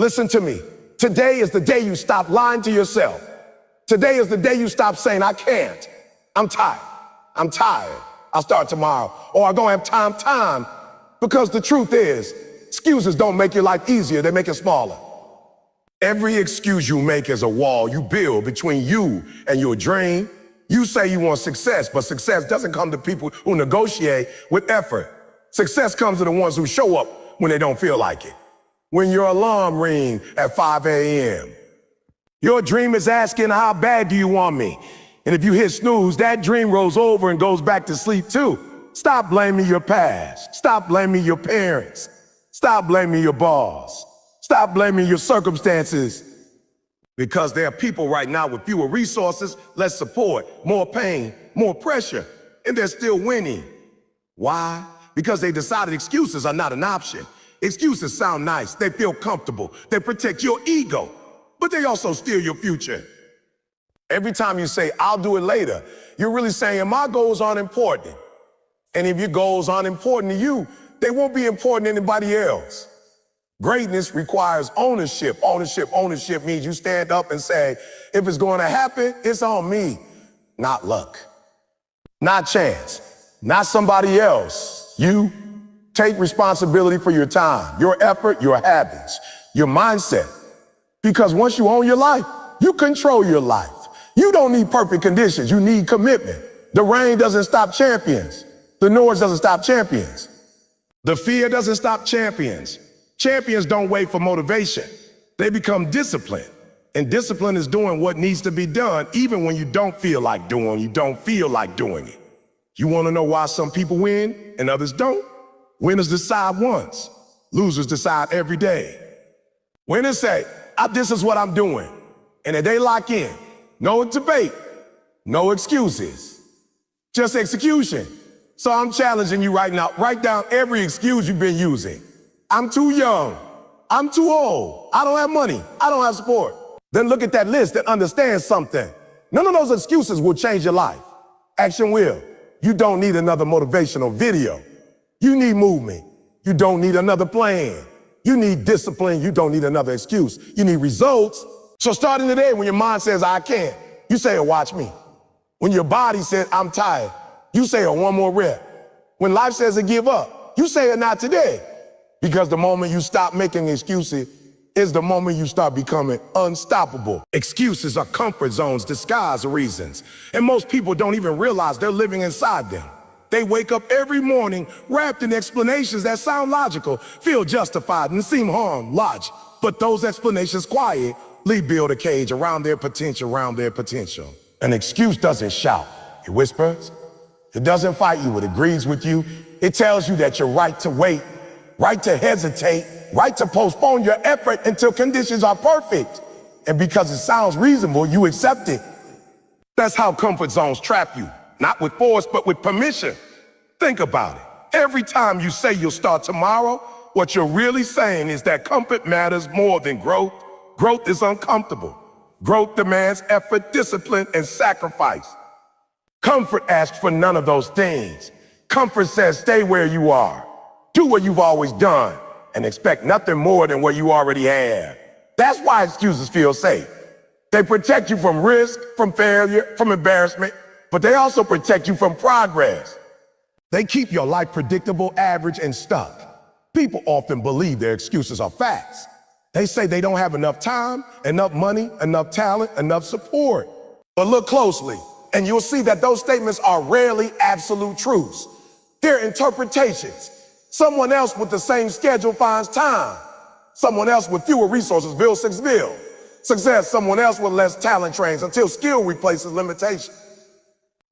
Listen to me. Today is the day you stop lying to yourself. Today is the day you stop saying, I can't. I'm tired. I'm tired. I'll start tomorrow. Or I don't have time. Because the truth is, excuses don't make your life easier, they make it smaller. Every excuse you make is a wall you build between you and your dream. You say you want success, but success doesn't come to people who negotiate with effort. Success comes to the ones who show up when they don't feel like it. When your alarm rings at 5 a.m. Your dream is asking, how bad do you want me? And if you hit snooze, that dream rolls over and goes back to sleep too. Stop blaming your past. Stop blaming your parents. Stop blaming your boss. Stop blaming your circumstances. Because there are people right now with fewer resources, less support, more pain, more pressure, and they're still winning. Why? Because they decided excuses are not an option. Excuses sound nice, they feel comfortable, they protect your ego, but they also steal your future. Every time you say, I'll do it later, you're really saying my goals aren't important. And if your goals aren't important to you, they won't be important to anybody else. Greatness requires ownership. Ownership means you stand up and say, if it's going to happen, it's on me. Not luck, not chance, not somebody else. You take responsibility for your time, your effort, your habits, your mindset. Because once you own your life, you control your life. You don't need perfect conditions, you need commitment. The rain doesn't stop champions. The noise doesn't stop champions. The fear doesn't stop champions. Champions don't wait for motivation. They become disciplined. And discipline is doing what needs to be done, even when you don't feel like doing it. You want to know why some people win and others don't? Winners decide once. Losers decide every day. Winners say, this is what I'm doing. And if they lock in, no debate, no excuses, just execution. So I'm challenging you right now, write down every excuse you've been using. I'm too young. I'm too old. I don't have money. I don't have support. Then look at that list and understand something. None of those excuses will change your life. Action will. You don't need another motivational video. You need movement. You don't need another plan. You need discipline. You don't need another excuse. You need results. So starting today, when your mind says, I can't, you say, watch me. When your body says, I'm tired, you say, one more rep. When life says to give up, you say, not today. Because the moment you stop making excuses is the moment you start becoming unstoppable. Excuses are comfort zones disguised as reasons. And most people don't even realize they're living inside them. They wake up every morning wrapped in explanations that sound logical, feel justified, and seem harm, logic. But those explanations quietly build a cage around their potential. An excuse doesn't shout, it whispers. It doesn't fight you, it agrees with you. It tells you that you're right to wait, right to hesitate, right to postpone your effort until conditions are perfect. And because it sounds reasonable, you accept it. That's how comfort zones trap you, not with force, but with permission. Think about it. Every time you say you'll start tomorrow, what you're really saying is that comfort matters more than growth. Growth is uncomfortable. Growth demands effort, discipline, and sacrifice. Comfort asks for none of those things. Comfort says, stay where you are. Do what you've always done and expect nothing more than what you already have. That's why excuses feel safe. They protect you from risk, from failure, from embarrassment, but they also protect you from progress. They keep your life predictable, average, and stuck. People often believe their excuses are facts. They say they don't have enough time, enough money, enough talent, enough support. But look closely, and you'll see that those statements are rarely absolute truths. They're interpretations. Someone else with the same schedule finds time. Someone else with fewer resources builds success. Someone else with less talent trains until skill replaces limitation.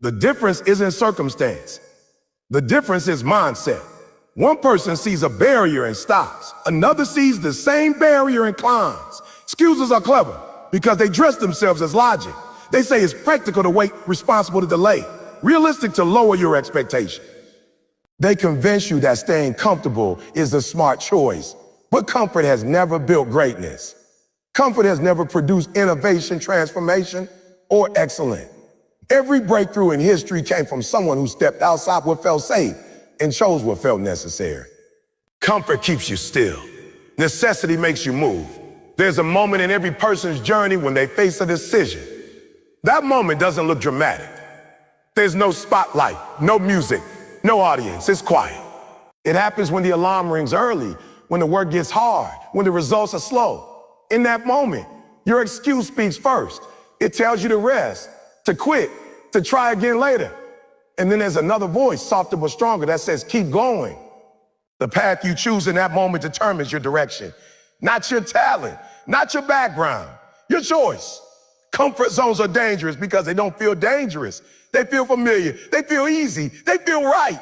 The difference isn't circumstance. The difference is mindset. One person sees a barrier and stops. Another sees the same barrier and climbs. Excuses are clever because they dress themselves as logic. They say it's practical to wait, responsible to delay, realistic to lower your expectation. They convince you that staying comfortable is the smart choice, but comfort has never built greatness. Comfort has never produced innovation, transformation, or excellence. Every breakthrough in history came from someone who stepped outside what felt safe and chose what felt necessary. Comfort keeps you still. Necessity makes you move. There's a moment in every person's journey when they face a decision. That moment doesn't look dramatic. There's no spotlight, no music, no audience. It's quiet. It happens when the alarm rings early, when the work gets hard, when the results are slow. In that moment, your excuse speaks first. It tells you to rest, to quit, to try again later. And then there's another voice, softer but stronger, that says, keep going. The path you choose in that moment determines your direction. Not your talent, not your background, your choice. Comfort zones are dangerous because they don't feel dangerous. They feel familiar, they feel easy, they feel right.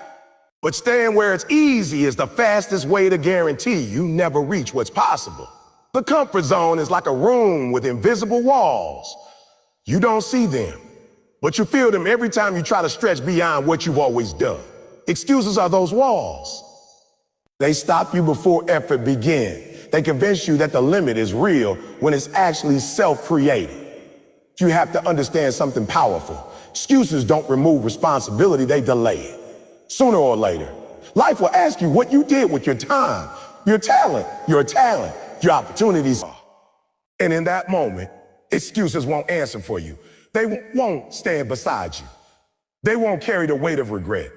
But staying where it's easy is the fastest way to guarantee you never reach what's possible. The comfort zone is like a room with invisible walls. You don't see them, but you feel them every time you try to stretch beyond what you've always done. Excuses are those walls. They stop you before effort begins. They convince you that the limit is real when it's actually self-created. You have to understand something powerful. Excuses don't remove responsibility, they delay it. Sooner or later, life will ask you what you did with your time, your talent, your opportunities. And in that moment, excuses won't answer for you. They won't stand beside you. They won't carry the weight of regret.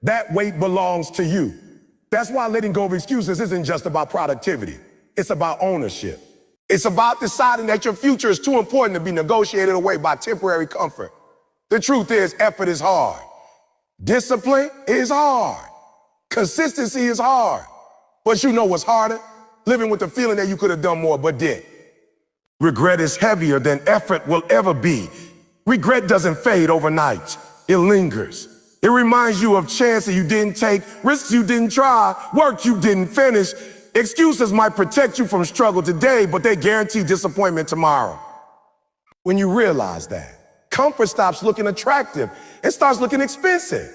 That weight belongs to you. That's why letting go of excuses isn't just about productivity. It's about ownership. It's about deciding that your future is too important to be negotiated away by temporary comfort. The truth is, effort is hard. Discipline is hard. Consistency is hard. But you know what's harder? Living with the feeling that you could have done more but didn't. Regret is heavier than effort will ever be. Regret doesn't fade overnight. It lingers. It reminds you of chances you didn't take, risks you didn't try, work you didn't finish. Excuses might protect you from struggle today, but they guarantee disappointment tomorrow. When you realize that, comfort stops looking attractive and starts looking expensive.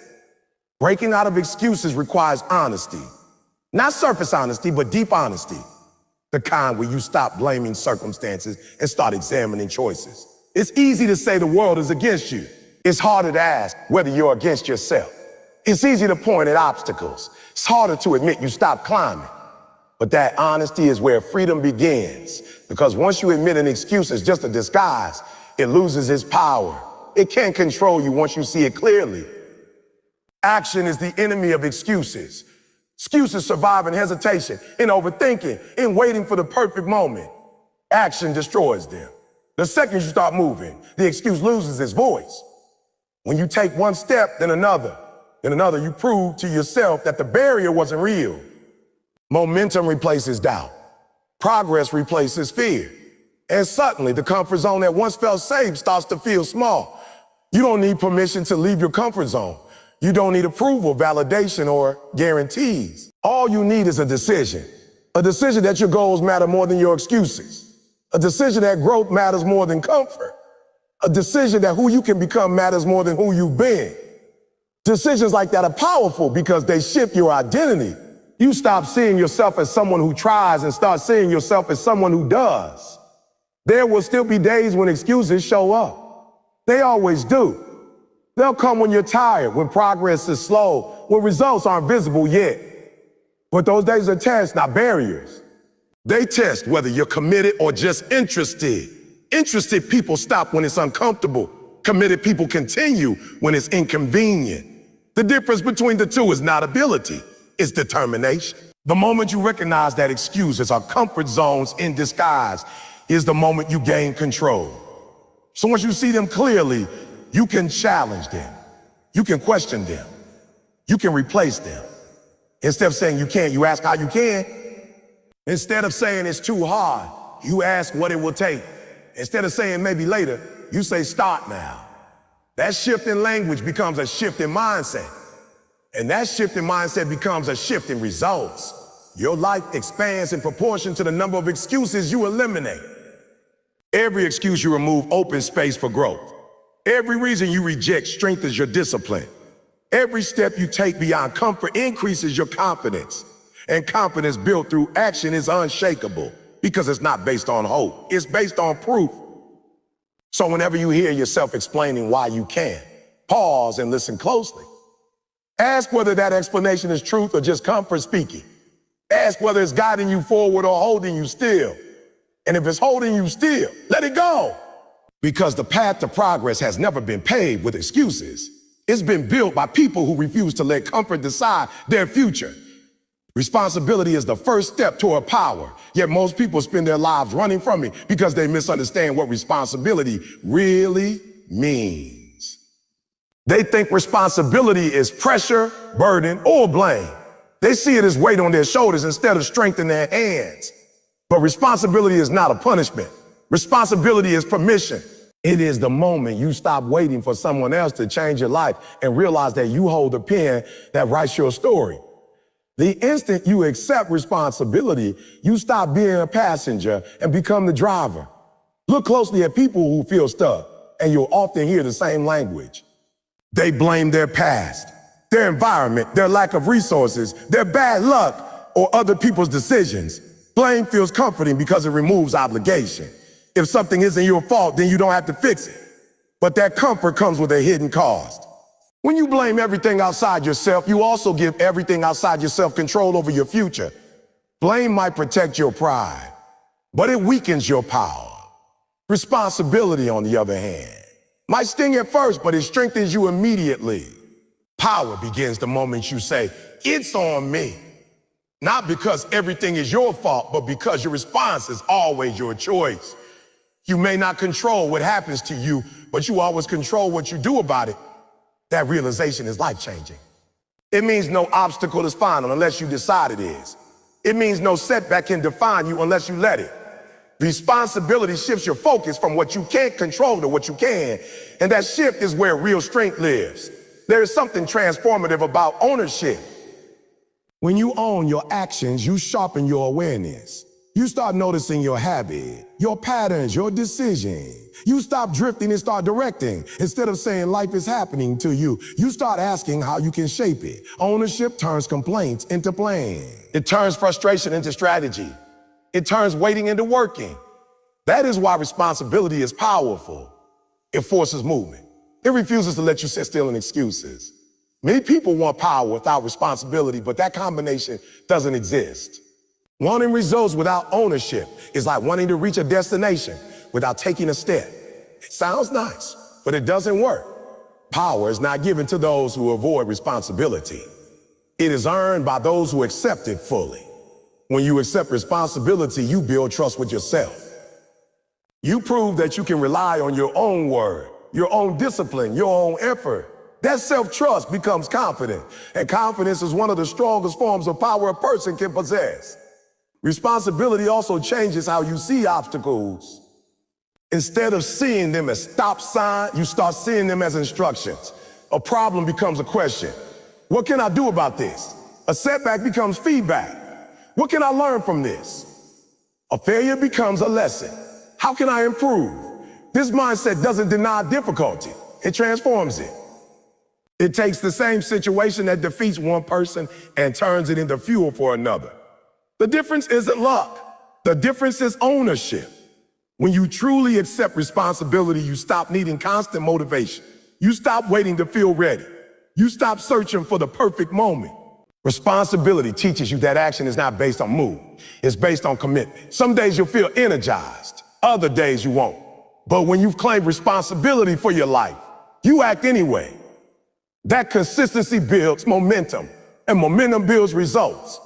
Breaking out of excuses requires honesty. Not surface honesty, but deep honesty. The kind where you stop blaming circumstances and start examining choices. It's easy to say the world is against you. It's harder to ask whether you're against yourself. It's easy to point at obstacles. It's harder to admit you stopped climbing. But that honesty is where freedom begins. Because once you admit an excuse is just a disguise, it loses its power. It can't control you once you see it clearly. Action is the enemy of excuses. Excuses survive in hesitation, in overthinking, in waiting for the perfect moment. Action destroys them. The second you start moving, the excuse loses its voice. When you take one step, then another, you prove to yourself that the barrier wasn't real. Momentum replaces doubt. Progress replaces fear. And suddenly, the comfort zone that once felt safe starts to feel small. You don't need permission to leave your comfort zone. You don't need approval, validation, or guarantees. All you need is a decision that your goals matter more than your excuses, a decision that growth matters more than comfort, a decision that who you can become matters more than who you've been. Decisions like that are powerful because they shift your identity. You stop seeing yourself as someone who tries and start seeing yourself as someone who does. There will still be days when excuses show up. They always do. They'll come when you're tired, when progress is slow, when results aren't visible yet. But those days are tests, not barriers. They test whether you're committed or just interested. Interested people stop when it's uncomfortable. Committed people continue when it's inconvenient. The difference between the two is not ability, it's determination. The moment you recognize that excuses are comfort zones in disguise is the moment you gain control. So once you see them clearly, you can challenge them. You can question them. You can replace them. Instead of saying you can't, you ask how you can. Instead of saying it's too hard, you ask what it will take. Instead of saying maybe later, you say start now. That shift in language becomes a shift in mindset. And that shift in mindset becomes a shift in results. Your life expands in proportion to the number of excuses you eliminate. Every excuse you remove opens space for growth. Every reason you reject strengthens your discipline. Every step you take beyond comfort increases your confidence. And confidence built through action is unshakable because it's not based on hope. It's based on proof. So whenever you hear yourself explaining why you can't, pause and listen closely. Ask whether that explanation is truth or just comfort speaking. Ask whether it's guiding you forward or holding you still. And if it's holding you still, let it go. Because the path to progress has never been paved with excuses. It's been built by people who refuse to let comfort decide their future. Responsibility is the first step toward power, yet most people spend their lives running from it because they misunderstand what responsibility really means. They think responsibility is pressure, burden, or blame. They see it as weight on their shoulders instead of strength in their hands. But responsibility is not a punishment. Responsibility is permission. It is the moment you stop waiting for someone else to change your life and realize that you hold the pen that writes your story. The instant you accept responsibility, you stop being a passenger and become the driver. Look closely at people who feel stuck, and you'll often hear the same language. They blame their past, their environment, their lack of resources, their bad luck, or other people's decisions. Blame feels comforting because it removes obligation. If something isn't your fault, then you don't have to fix it. But that comfort comes with a hidden cost. When you blame everything outside yourself, you also give everything outside yourself control over your future. Blame might protect your pride, but it weakens your power. Responsibility, on the other hand, might sting at first, but it strengthens you immediately. Power begins the moment you say, "It's on me." Not because everything is your fault, but because your response is always your choice. You may not control what happens to you, but you always control what you do about it. That realization is life-changing. It means no obstacle is final unless you decide it is. It means no setback can define you unless you let it. Responsibility shifts your focus from what you can't control to what you can, and that shift is where real strength lives. There is something transformative about ownership. When you own your actions, you sharpen your awareness. You start noticing your habit, your patterns, your decisions. You stop drifting and start directing. Instead of saying life is happening to you, you start asking how you can shape it. Ownership turns complaints into plans. It turns frustration into strategy. It turns waiting into working. That is why responsibility is powerful. It forces movement. It refuses to let you sit still in excuses. Many people want power without responsibility, but that combination doesn't exist. Wanting results without ownership is like wanting to reach a destination without taking a step. It sounds nice, but it doesn't work. Power is not given to those who avoid responsibility. It is earned by those who accept it fully. When you accept responsibility, you build trust with yourself. You prove that you can rely on your own word, your own discipline, your own effort. That self-trust becomes confidence, and confidence is one of the strongest forms of power a person can possess. Responsibility also changes how you see obstacles. Instead of seeing them as stop signs, you start seeing them as instructions. A problem becomes a question. What can I do about this? A setback becomes feedback. What can I learn from this? A failure becomes a lesson. How can I improve? This mindset doesn't deny difficulty. It transforms it. It takes the same situation that defeats one person and turns it into fuel for another. The difference isn't luck. The difference is ownership. When you truly accept responsibility, you stop needing constant motivation. You stop waiting to feel ready. You stop searching for the perfect moment. Responsibility teaches you that action is not based on mood. It's based on commitment. Some days you'll feel energized. Other days you won't. But when you've claimed responsibility for your life, you act anyway. That consistency builds momentum, and momentum builds results.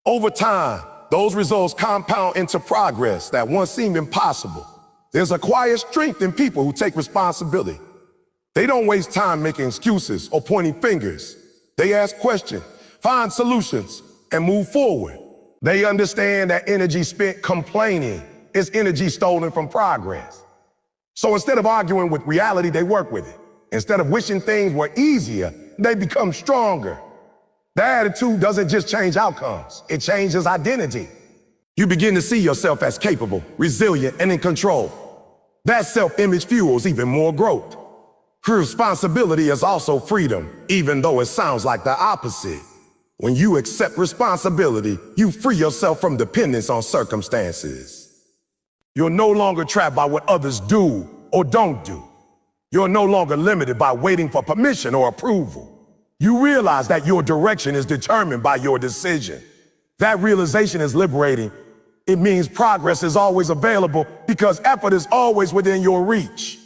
Over time, those results compound into progress that once seemed impossible. There's a quiet strength in people who take responsibility. They don't waste time making excuses or pointing fingers. They ask questions, find solutions, and move forward. They understand that energy spent complaining is energy stolen from progress. So instead of arguing with reality, they work with it. Instead of wishing things were easier, they become stronger. That attitude doesn't just change outcomes, it changes identity. You begin to see yourself as capable, resilient, and in control. That self-image fuels even more growth. Responsibility is also freedom, even though it sounds like the opposite. When you accept responsibility, you free yourself from dependence on circumstances. You're no longer trapped by what others do or don't do. You're no longer limited by waiting for permission or approval. You realize that your direction is determined by your decision. That realization is liberating. It means progress is always available because effort is always within your reach.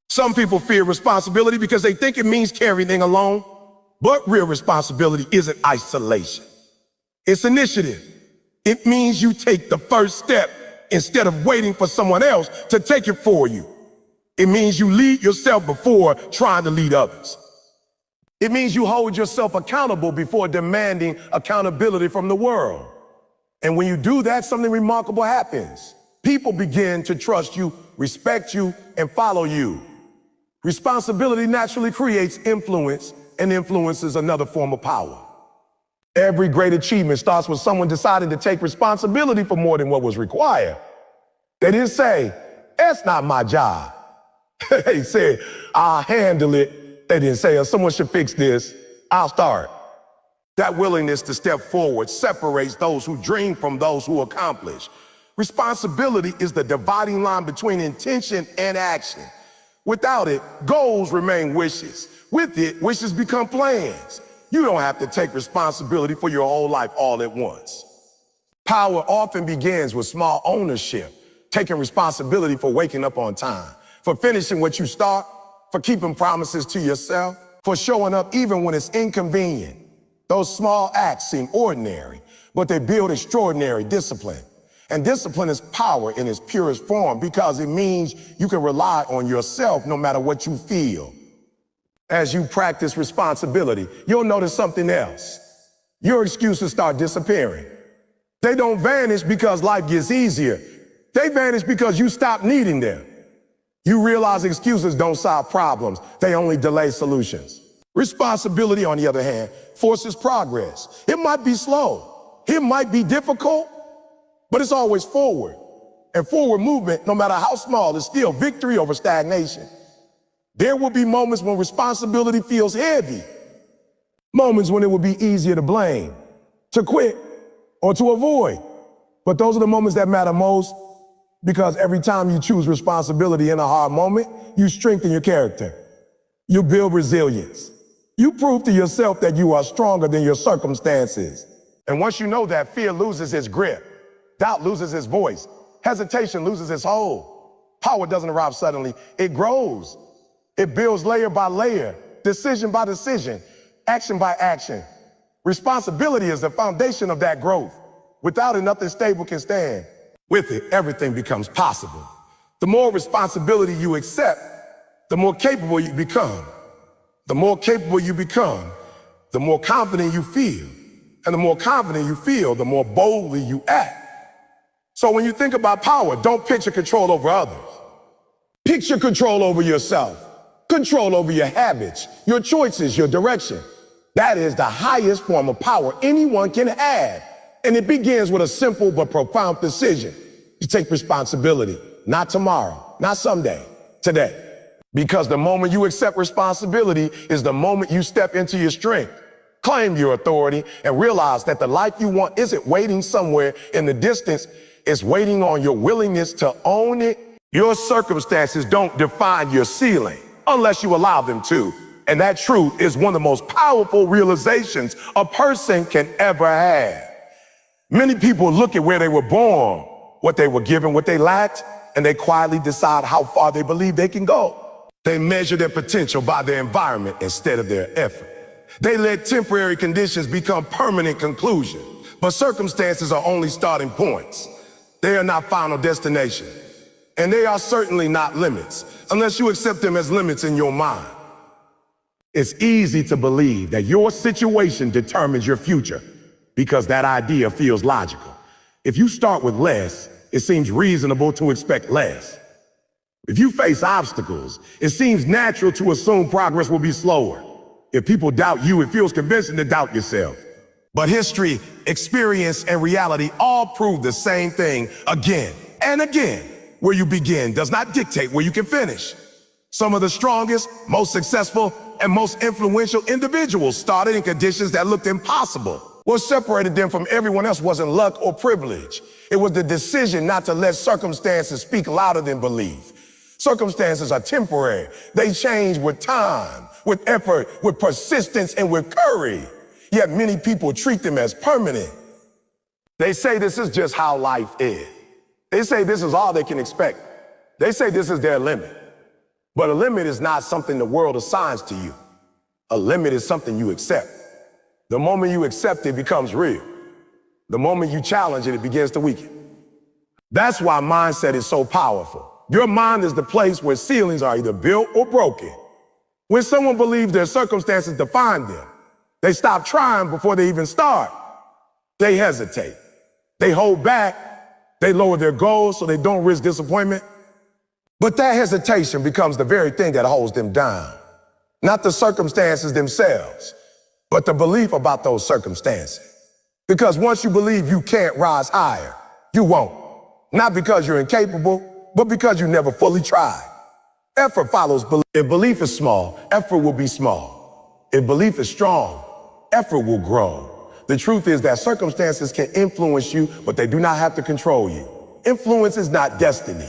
Some people fear responsibility because they think it means carrying things alone, but real responsibility isn't isolation. It's initiative. It means you take the first step instead of waiting for someone else to take it for you. It means you lead yourself before trying to lead others. It means you hold yourself accountable before demanding accountability from the world. And when you do that, something remarkable happens. People begin to trust you, respect you, and follow you. Responsibility naturally creates influence, and influence is another form of power. Every great achievement starts with someone deciding to take responsibility for more than what was required. They didn't say, "That's not my job." They said, "I'll handle it." They didn't say, "Someone should fix this. I'll start." That willingness to step forward separates those who dream from those who accomplish. Responsibility is the dividing line between intention and action. Without it, goals remain wishes. With it, wishes become plans. You don't have to take responsibility for your whole life all at once. Power often begins with small ownership, taking responsibility for waking up on time, for finishing what you start, for keeping promises to yourself, for showing up even when it's inconvenient. Those small acts seem ordinary, but they build extraordinary discipline. And discipline is power in its purest form because it means you can rely on yourself no matter what you feel. As you practice responsibility, you'll notice something else. Your excuses start disappearing. They don't vanish because life gets easier. They vanish because you stop needing them. You realize excuses don't solve problems. They only delay solutions. Responsibility, on the other hand, forces progress. It might be slow. It might be difficult, but it's always forward. And forward movement, no matter how small, is still victory over stagnation. There will be moments when responsibility feels heavy. Moments when it will be easier to blame, to quit, or to avoid. But those are the moments that matter most because every time you choose responsibility in a hard moment, you strengthen your character. You build resilience. You prove to yourself that you are stronger than your circumstances. And once you know that, fear loses its grip. Doubt loses its voice. Hesitation loses its hold. Power doesn't arrive suddenly. It grows. It builds layer by layer, decision by decision, action by action. Responsibility is the foundation of that growth. Without it, nothing stable can stand. With it, everything becomes possible. The more responsibility you accept, the more capable you become. The more capable you become, the more confident you feel. And the more confident you feel, the more boldly you act. So when you think about power, don't picture control over others. Picture control over yourself, control over your habits, your choices, your direction. That is the highest form of power anyone can have. And it begins with a simple but profound decision to take responsibility. Not tomorrow, not someday, today. Because the moment you accept responsibility is the moment you step into your strength. Claim your authority and realize that the life you want isn't waiting somewhere in the distance. It's waiting on your willingness to own it. Your circumstances don't define your ceiling unless you allow them to. And that truth is one of the most powerful realizations a person can ever have. Many people look at where they were born, what they were given, what they lacked, and they quietly decide how far they believe they can go. They measure their potential by their environment instead of their effort. They let temporary conditions become permanent conclusions, but circumstances are only starting points. They are not final destination, and they are certainly not limits, unless you accept them as limits in your mind. It's easy to believe that your situation determines your future because that idea feels logical. If you start with less, it seems reasonable to expect less. If you face obstacles, it seems natural to assume progress will be slower. If people doubt you, it feels convincing to doubt yourself. But history, experience, and reality all prove the same thing again and again. Where you begin does not dictate where you can finish. Some of the strongest, most successful, and most influential individuals started in conditions that looked impossible. What separated them from everyone else wasn't luck or privilege. It was the decision not to let circumstances speak louder than belief. Circumstances are temporary. They change with time, with effort, with persistence, and with courage. Yet many people treat them as permanent. They say this is just how life is. They say this is all they can expect. They say this is their limit. But a limit is not something the world assigns to you. A limit is something you accept. The moment you accept it, it becomes real. The moment you challenge it, it begins to weaken. That's why mindset is so powerful. Your mind is the place where ceilings are either built or broken. When someone believes their circumstances define them, they stop trying before they even start. They hesitate. They hold back. They lower their goals so they don't risk disappointment. But that hesitation becomes the very thing that holds them down. Not the circumstances themselves, but the belief about those circumstances. Because once you believe you can't rise higher, you won't. Not because you're incapable, but because you never fully tried. Effort follows belief. If belief is small, effort will be small. If belief is strong, effort will grow. The truth is that circumstances can influence you, but they do not have to control you. Influence is not destiny.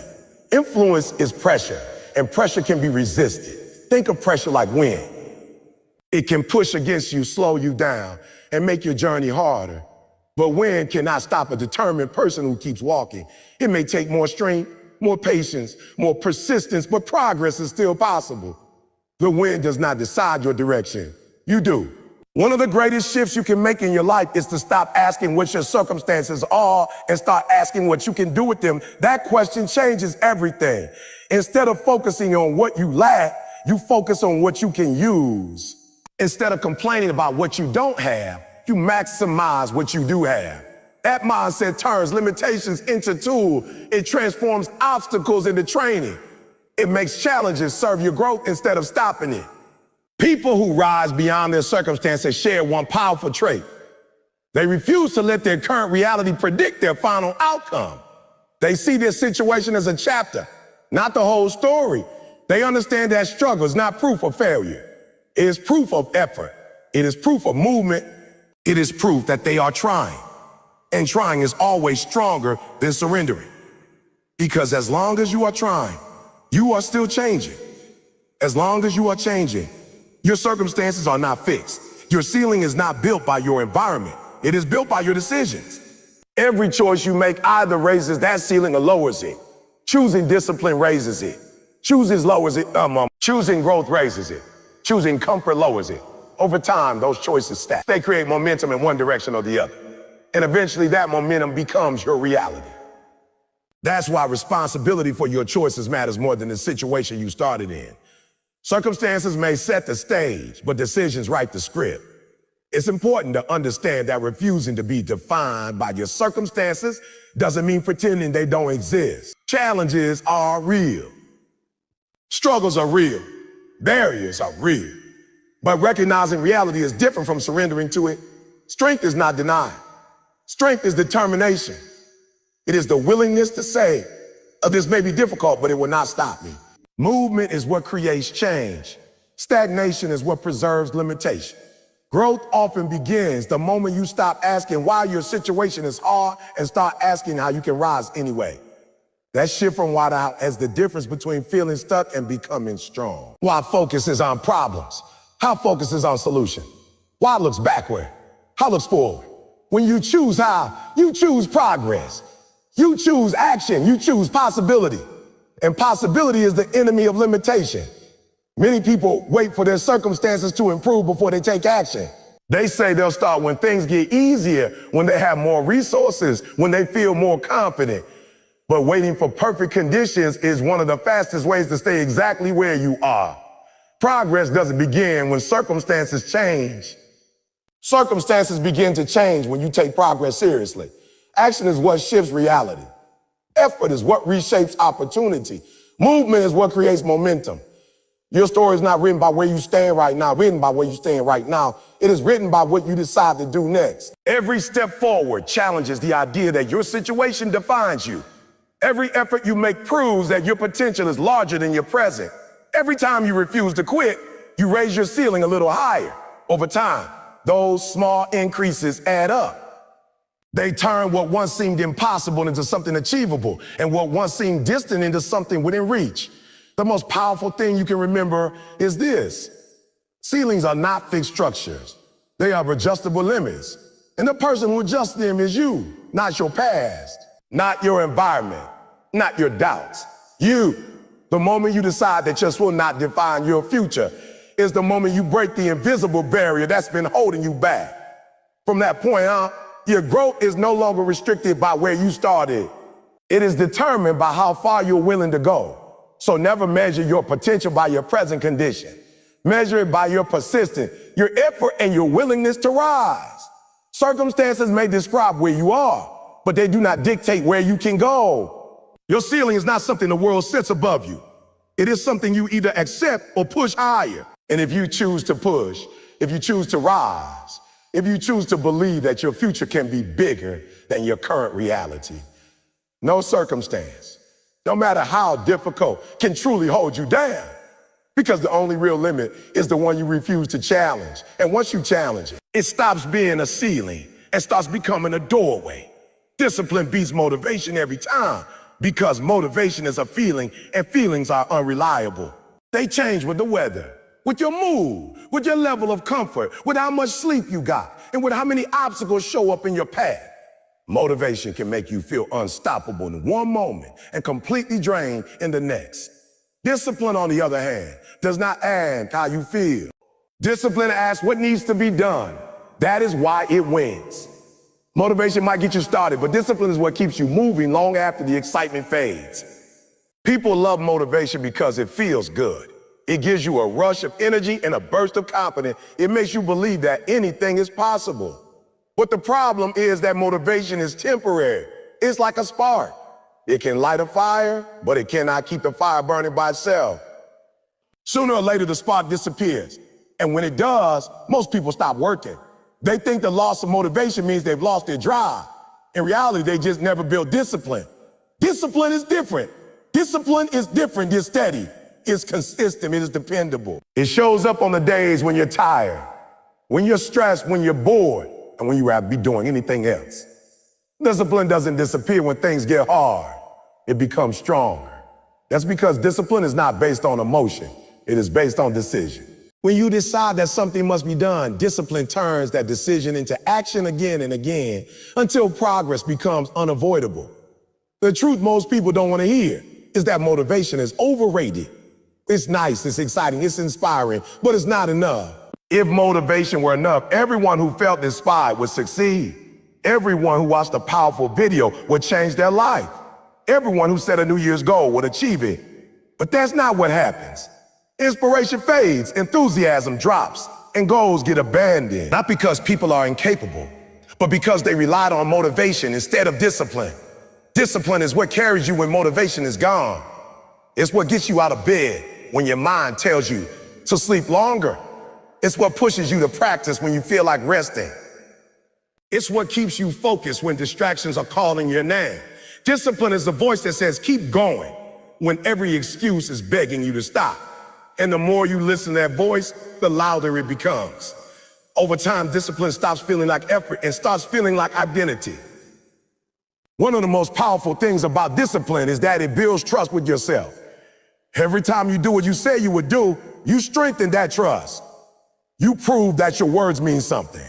Influence is pressure, and pressure can be resisted. Think of pressure like wind. It can push against you, slow you down, and make your journey harder. But wind cannot stop a determined person who keeps walking. It may take more strength, more patience, more persistence, but progress is still possible. The wind does not decide your direction. You do. One of the greatest shifts you can make in your life is to stop asking what your circumstances are and start asking what you can do with them. That question changes everything. Instead of focusing on what you lack, you focus on what you can use. Instead of complaining about what you don't have, you maximize what you do have. That mindset turns limitations into tools. It transforms obstacles into training. It makes challenges serve your growth instead of stopping it. People who rise beyond their circumstances share one powerful trait. They refuse to let their current reality predict their final outcome. They see their situation as a chapter, not the whole story. They understand that struggle is not proof of failure. It is proof of effort. It is proof of movement. It is proof that they are trying. And trying is always stronger than surrendering. Because as long as you are trying, you are still changing. As long as you are changing, your circumstances are not fixed. Your ceiling is not built by your environment. It is built by your decisions. Every choice you make either raises that ceiling or lowers it. Choosing discipline raises it. Choosing growth raises it. Choosing comfort lowers it. Over time, those choices stack. They create momentum in one direction or the other. And eventually that momentum becomes your reality. That's why responsibility for your choices matters more than the situation you started in. Circumstances may set the stage, but decisions write the script. It's important to understand that refusing to be defined by your circumstances doesn't mean pretending they don't exist. Challenges are real. Struggles are real. Barriers are real. But recognizing reality is different from surrendering to it. Strength is not denial. Strength is determination. It is the willingness to say, this may be difficult, but it will not stop me. Movement is what creates change. Stagnation is what preserves limitation. Growth often begins the moment you stop asking why your situation is hard and start asking how you can rise anyway. That shift from why to how is the difference between feeling stuck and becoming strong. Why focus is on problems. How focus is on solution. Why looks backward. How looks forward. When you choose how, you choose progress. You choose action. You choose possibility. And possibility is the enemy of limitation. Many people wait for their circumstances to improve before they take action. They say they'll start when things get easier, when they have more resources, when they feel more confident. But waiting for perfect conditions is one of the fastest ways to stay exactly where you are. Progress doesn't begin when circumstances change. Circumstances begin to change when you take progress seriously. Action is what shifts reality. Effort is what reshapes opportunity. Movement is what creates momentum. Your story is not written by where you stand right now, written by where you stand right now. It is written by what you decide to do next. Every step forward challenges the idea that your situation defines you. Every effort you make proves that your potential is larger than your present. Every time you refuse to quit, you raise your ceiling a little higher. Over time, those small increases add up. They turn what once seemed impossible into something achievable, and what once seemed distant into something within reach. The most powerful thing you can remember is this. Ceilings are not fixed structures. They are adjustable limits. And the person who adjusts them is you. not your past, not your environment, not your doubts. You, the moment you decide that just will not define your future, is the moment you break the invisible barrier that's been holding you back. From that point on, your growth is no longer restricted by where you started. It is determined by how far you're willing to go. So never measure your potential by your present condition. Measure it by your persistence, your effort, and your willingness to rise. Circumstances may describe where you are, but they do not dictate where you can go. Your ceiling is not something the world sets above you. It is something you either accept or push higher. And if you choose to push, if you choose to rise, if you choose to believe that your future can be bigger than your current reality, no circumstance, no matter how difficult, can truly hold you down. Because the only real limit is the one you refuse to challenge. And once you challenge it, it stops being a ceiling and starts becoming a doorway. Discipline beats motivation every time, because motivation is a feeling and feelings are unreliable. They change with the weather, with your mood, with your level of comfort, with how much sleep you got, and with how many obstacles show up in your path. Motivation can make you feel unstoppable in one moment and completely drained in the next. Discipline, on the other hand, does not ask how you feel. Discipline asks what needs to be done. That is why it wins. Motivation might get you started, but discipline is what keeps you moving long after the excitement fades. People love motivation because it feels good. It gives you a rush of energy and a burst of confidence. It makes you believe that anything is possible. But the problem is that motivation is temporary. It's like a spark. It can light a fire, but it cannot keep the fire burning by itself. Sooner or later, the spark disappears. And when it does, most people stop working. They think the loss of motivation means they've lost their drive. In reality, they just never built discipline. Discipline is different. Discipline is different. It's steady. It's consistent. It is dependable. It shows up on the days when you're tired, when you're stressed, when you're bored, and when you rather be doing anything else. Discipline doesn't disappear when things get hard. It becomes stronger. That's because discipline is not based on emotion. It is based on decision. When you decide that something must be done, discipline turns that decision into action again and again until progress becomes unavoidable. The truth most people don't want to hear is that motivation is overrated. It's nice, it's exciting, it's inspiring, but it's not enough. If motivation were enough, everyone who felt inspired would succeed. Everyone who watched a powerful video would change their life. Everyone who set a New Year's goal would achieve it. But that's not what happens. Inspiration fades, enthusiasm drops, and goals get abandoned. Not because people are incapable, but because they relied on motivation instead of discipline. Discipline is what carries you when motivation is gone. It's what gets you out of bed when your mind tells you to sleep longer. It's what pushes you to practice when you feel like resting. It's what keeps you focused when distractions are calling your name. Discipline is the voice that says, keep going, when every excuse is begging you to stop. And the more you listen to that voice, the louder it becomes. Over time, discipline stops feeling like effort and starts feeling like identity. One of the most powerful things about discipline is that it builds trust with yourself. Every time you do what you say you would do, you strengthen that trust. You prove that your words mean something.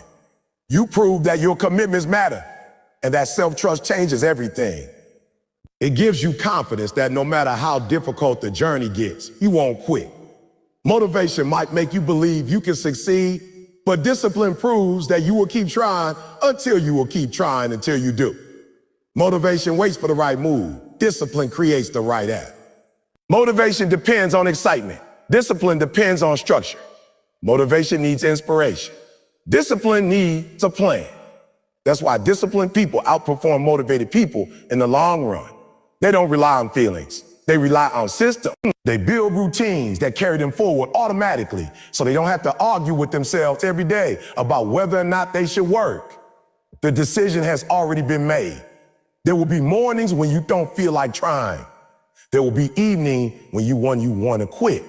You prove that your commitments matter, and that self-trust changes everything. It gives you confidence that no matter how difficult the journey gets, you won't quit. Motivation might make you believe you can succeed, but discipline proves that you will keep trying until you will keep trying until you do. Motivation waits for the right move. Discipline creates the right act. Motivation depends on excitement. Discipline depends on structure. Motivation needs inspiration. Discipline needs a plan. That's why disciplined people outperform motivated people in the long run. They don't rely on feelings. They rely on systems. They build routines that carry them forward automatically, so they don't have to argue with themselves every day about whether or not they should work. The decision has already been made. There will be mornings when you don't feel like trying. There will be evening when you want to quit.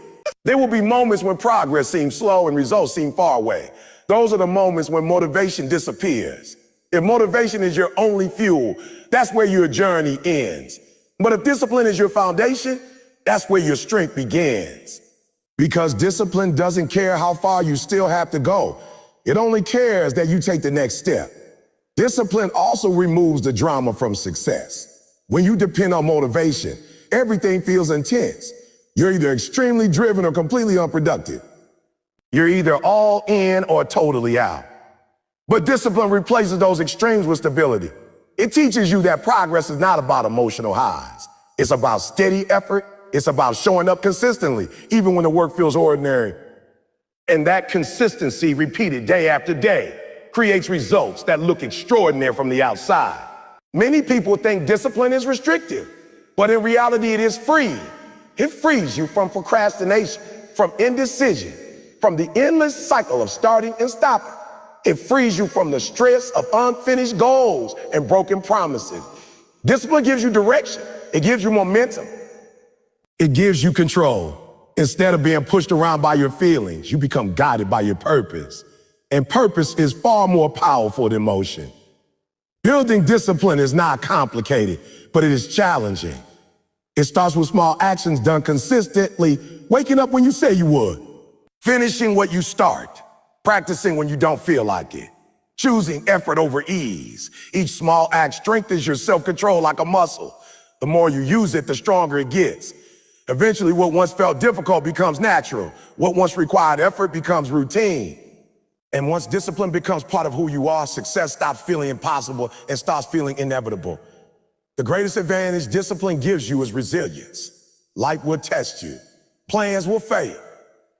There will be moments when progress seems slow and results seem far away. Those are the moments when motivation disappears. If motivation is your only fuel, that's where your journey ends. But if discipline is your foundation, that's where your strength begins. Because discipline doesn't care how far you still have to go. It only cares that you take the next step. Discipline also removes the drama from success. When you depend on motivation, everything feels intense. You're either extremely driven or completely unproductive. You're either all in or totally out. But discipline replaces those extremes with stability. It teaches you that progress is not about emotional highs. It's about steady effort. It's about showing up consistently, even when the work feels ordinary. And that consistency, repeated day after day, creates results that look extraordinary from the outside. Many people think discipline is restrictive, but in reality, it is free. It frees you from procrastination, from indecision, from the endless cycle of starting and stopping. It frees you from the stress of unfinished goals and broken promises. Discipline gives you direction. It gives you momentum. It gives you control. Instead of being pushed around by your feelings, you become guided by your purpose. And purpose is far more powerful than motion. Building discipline is not complicated, but it is challenging. It starts with small actions done consistently, waking up when you say you would, finishing what you start, practicing when you don't feel like it, choosing effort over ease. Each small act strengthens your self-control like a muscle. The more you use it, the stronger it gets. Eventually, what once felt difficult becomes natural. What once required effort becomes routine. And once discipline becomes part of who you are, success stops feeling impossible and starts feeling inevitable. The greatest advantage discipline gives you is resilience. Life will test you. Plans will fail.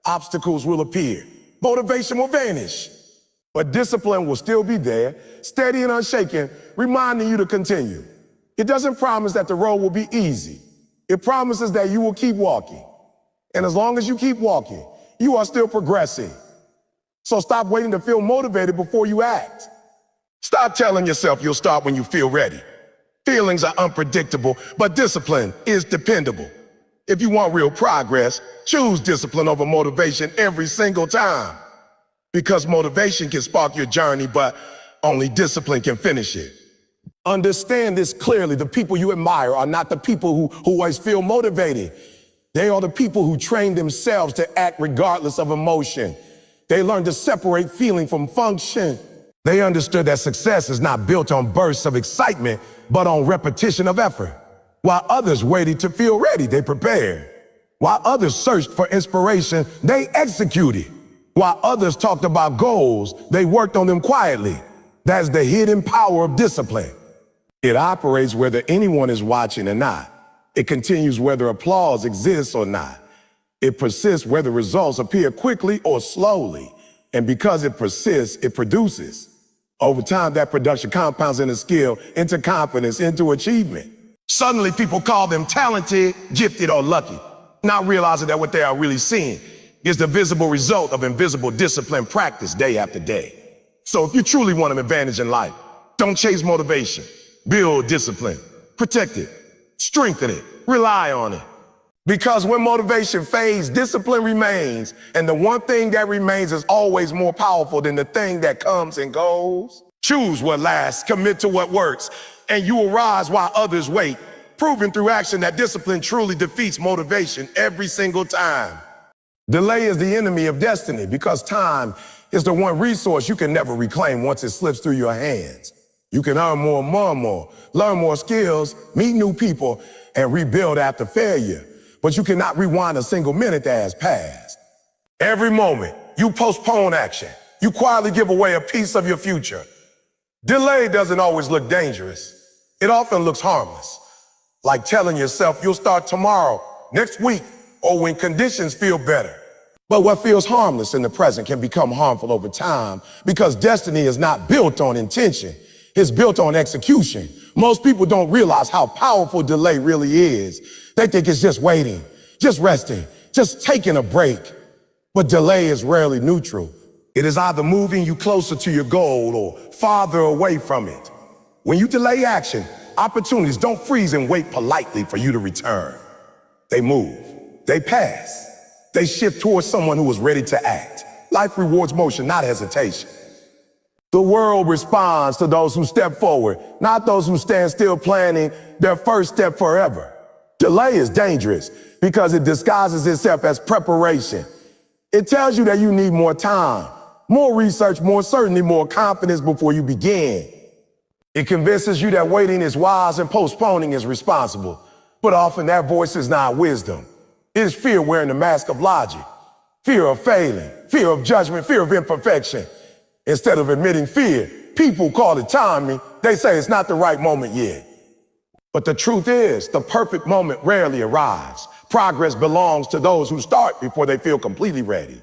Obstacles will appear. Motivation will vanish. But discipline will still be there, steady and unshaken, reminding you to continue. It doesn't promise that the road will be easy. It promises that you will keep walking. And as long as you keep walking, you are still progressing. So stop waiting to feel motivated before you act. Stop telling yourself you'll start when you feel ready. Feelings are unpredictable, but discipline is dependable. If you want real progress, choose discipline over motivation every single time. Because motivation can spark your journey, but only discipline can finish it. Understand this clearly. The people you admire are not the people who always feel motivated. They are the people who train themselves to act regardless of emotion. They learned to separate feeling from function. They understood that success is not built on bursts of excitement, but on repetition of effort. While others waited to feel ready, they prepared. While others searched for inspiration, they executed. While others talked about goals, they worked on them quietly. That's the hidden power of discipline. It operates whether anyone is watching or not. It continues whether applause exists or not. It persists whether results appear quickly or slowly. And because it persists, it produces. Over time, that production compounds into skill, into confidence, into achievement. Suddenly, people call them talented, gifted, or lucky, not realizing that what they are really seeing is the visible result of invisible discipline practice day after day. So if you truly want an advantage in life, don't chase motivation. Build discipline. Protect it. Strengthen it. Rely on it. Because when motivation fades, discipline remains. And the one thing that remains is always more powerful than the thing that comes and goes. Choose what lasts, commit to what works, and you will rise while others wait, proving through action that discipline truly defeats motivation every single time. Delay is the enemy of destiny because time is the one resource you can never reclaim once it slips through your hands. You can earn more, learn more skills, meet new people, and rebuild after failure. But you cannot rewind a single minute that has passed. Every moment, you postpone action. You quietly give away a piece of your future. Delay doesn't always look dangerous. It often looks harmless. Like telling yourself you'll start tomorrow, next week, or when conditions feel better. But what feels harmless in the present can become harmful over time because destiny is not built on intention. It's built on execution. Most people don't realize how powerful delay really is. They think it's just waiting, just resting, just taking a break. But delay is rarely neutral. It is either moving you closer to your goal or farther away from it. When you delay action, opportunities don't freeze and wait politely for you to return. They move, they pass, they shift towards someone who is ready to act. Life rewards motion, not hesitation. The world responds to those who step forward, not those who stand still planning their first step forever. Delay is dangerous because it disguises itself as preparation. It tells you that you need more time, more research, more certainty, more confidence before you begin. It convinces you that waiting is wise and postponing is responsible. But often that voice is not wisdom. It is fear wearing the mask of logic, fear of failing, fear of judgment, fear of imperfection. Instead of admitting fear, people call it timing. They say it's not the right moment yet. But the truth is, the perfect moment rarely arrives. Progress belongs to those who start before they feel completely ready.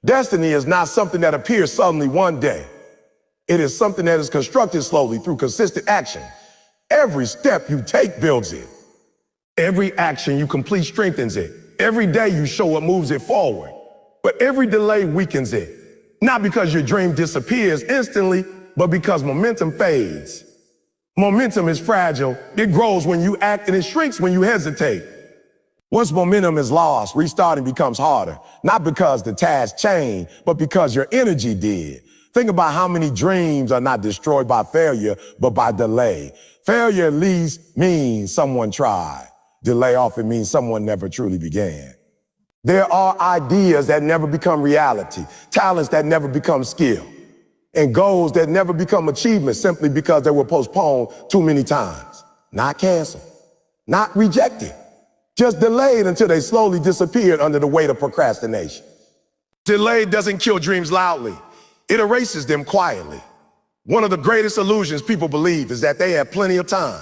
Destiny is not something that appears suddenly one day. It is something that is constructed slowly through consistent action. Every step you take builds it. Every action you complete strengthens it. Every day you show up moves it forward. But every delay weakens it. Not because your dream disappears instantly, but because momentum fades. Momentum is fragile. It grows when you act and it shrinks when you hesitate. Once momentum is lost, restarting becomes harder. Not because the task changed, but because your energy did. Think about how many dreams are not destroyed by failure, but by delay. Failure at least means someone tried. Delay often means someone never truly began. There are ideas that never become reality, talents that never become skill, and goals that never become achievements simply because they were postponed too many times. Not canceled, not rejected, just delayed until they slowly disappeared under the weight of procrastination. Delay doesn't kill dreams loudly. It erases them quietly. One of the greatest illusions people believe is that they have plenty of time.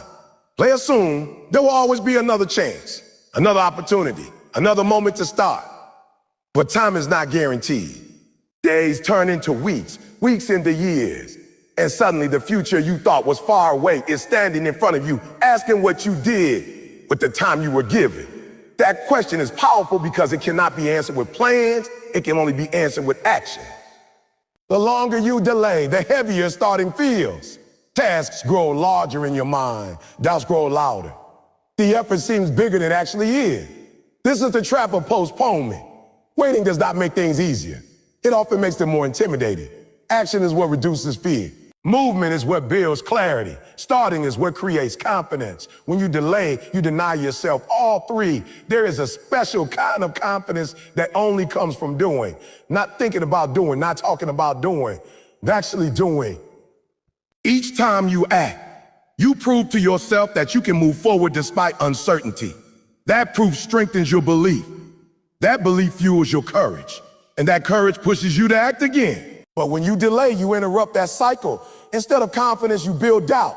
They assume there will always be another chance, another opportunity, another moment to start. But time is not guaranteed. Days turn into weeks, weeks into years, and suddenly the future you thought was far away is standing in front of you, asking what you did with the time you were given. That question is powerful because it cannot be answered with plans, it can only be answered with action. The longer you delay, the heavier starting feels. Tasks grow larger in your mind, doubts grow louder. The effort seems bigger than it actually is. This is the trap of postponement. Waiting does not make things easier. It often makes them more intimidating. Action is what reduces fear. Movement is what builds clarity. Starting is what creates confidence. When you delay, you deny yourself all three. There is a special kind of confidence that only comes from doing. Not thinking about doing, not talking about doing, but actually doing. Each time you act, you prove to yourself that you can move forward despite uncertainty. That proof strengthens your belief. That belief fuels your courage. And that courage pushes you to act again. But when you delay, you interrupt that cycle. Instead of confidence, you build doubt.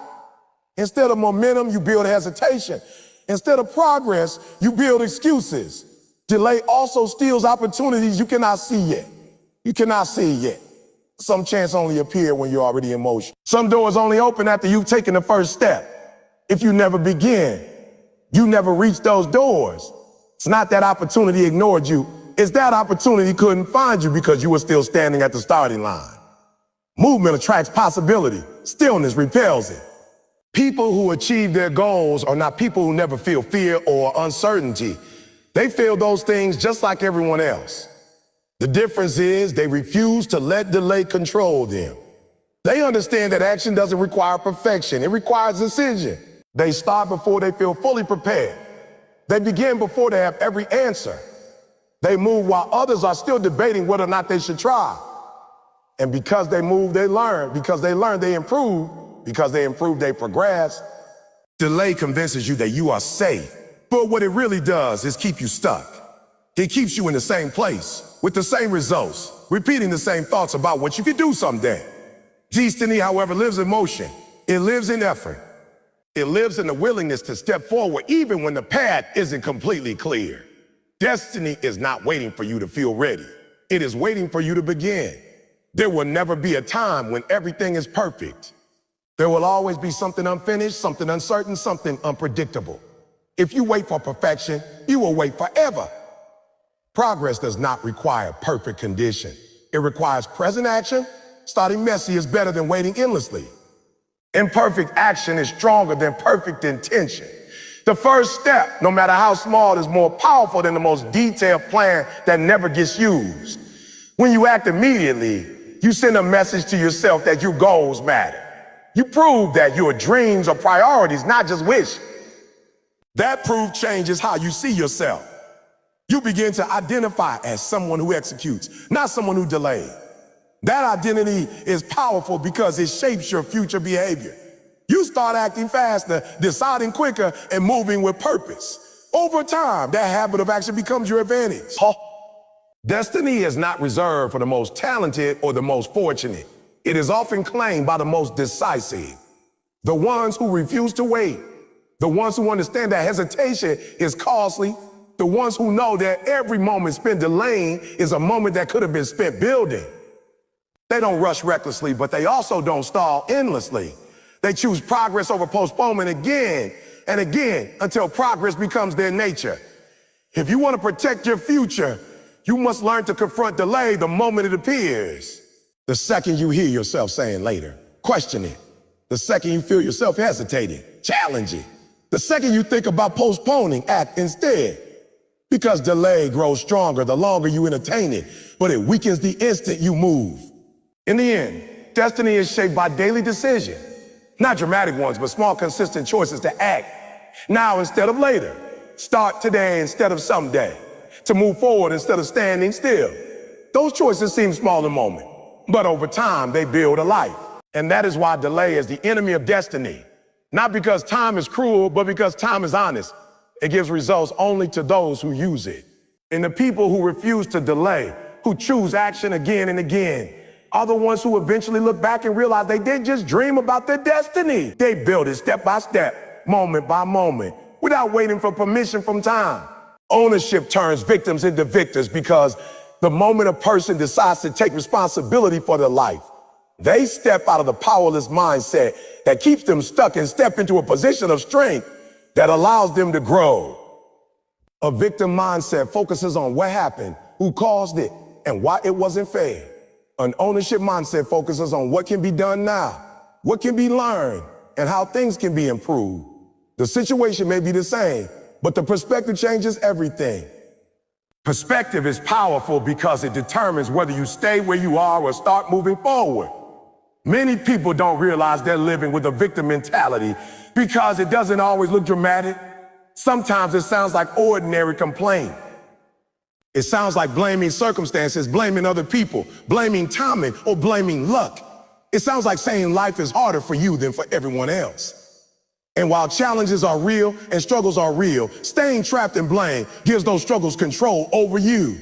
Instead of momentum, you build hesitation. Instead of progress, you build excuses. Delay also steals opportunities you cannot see yet. You cannot see yet. Some chance only appear when you're already in motion. Some doors only open after you've taken the first step. If you never begin, you never reach those doors. It's not that opportunity ignored you. It's that opportunity couldn't find you because you were still standing at the starting line. Movement attracts possibility. Stillness repels it. People who achieve their goals are not people who never feel fear or uncertainty. They feel those things just like everyone else. The difference is they refuse to let delay control them. They understand that action doesn't require perfection. It requires decision. They start before they feel fully prepared. They begin before they have every answer. They move while others are still debating whether or not they should try. And because they move, they learn. Because they learn, they improve. Because they improve, they progress. Delay convinces you that you are safe. But what it really does is keep you stuck. It keeps you in the same place, with the same results, repeating the same thoughts about what you could do someday. Destiny, however, lives in motion. It lives in effort. It lives in the willingness to step forward even when the path isn't completely clear. Destiny is not waiting for you to feel ready. It is waiting for you to begin. There will never be a time when everything is perfect. There will always be something unfinished, something uncertain, something unpredictable. If you wait for perfection, you will wait forever. Progress does not require perfect condition. It requires present action. Starting messy is better than waiting endlessly. Imperfect action is stronger than perfect intention. The first step, no matter how small, is more powerful than the most detailed plan that never gets used. When you act immediately, you send a message to yourself that your goals matter. You prove that your dreams are priorities, not just wishes. That proof changes how you see yourself. You begin to identify as someone who executes, not someone who delays. That identity is powerful because it shapes your future behavior. You start acting faster, deciding quicker, and moving with purpose. Over time, that habit of action becomes your advantage. Destiny is not reserved for the most talented or the most fortunate. It is often claimed by the most decisive. The ones who refuse to wait. The ones who understand that hesitation is costly. The ones who know that every moment spent delaying is a moment that could have been spent building. They don't rush recklessly, but they also don't stall endlessly. They choose progress over postponement again and again until progress becomes their nature. If you want to protect your future, you must learn to confront delay the moment it appears. The second you hear yourself saying later, question it. The second you feel yourself hesitating, challenge it. The second you think about postponing, act instead. Because delay grows stronger the longer you entertain it, but it weakens the instant you move. In the end, destiny is shaped by daily decisions. Not dramatic ones, but small, consistent choices to act now instead of later. Start today instead of someday. To move forward instead of standing still. Those choices seem small in the moment, but over time, they build a life. And that is why delay is the enemy of destiny. Not because time is cruel, but because time is honest. It gives results only to those who use it. And the people who refuse to delay, who choose action again and again, are the ones who eventually look back and realize they didn't just dream about their destiny. They built it step by step, moment by moment, without waiting for permission from time. Ownership turns victims into victors because the moment a person decides to take responsibility for their life, they step out of the powerless mindset that keeps them stuck and step into a position of strength that allows them to grow. A victim mindset focuses on what happened, who caused it, and why it wasn't fair. An ownership mindset focuses on what can be done now, what can be learned, and how things can be improved. The situation may be the same, but the perspective changes everything. Perspective is powerful because it determines whether you stay where you are or start moving forward. Many people don't realize they're living with a victim mentality because it doesn't always look dramatic. Sometimes it sounds like ordinary complaint. It sounds like blaming circumstances, blaming other people, blaming timing, or blaming luck. It sounds like saying life is harder for you than for everyone else. And while challenges are real and struggles are real, staying trapped in blame gives those struggles control over you.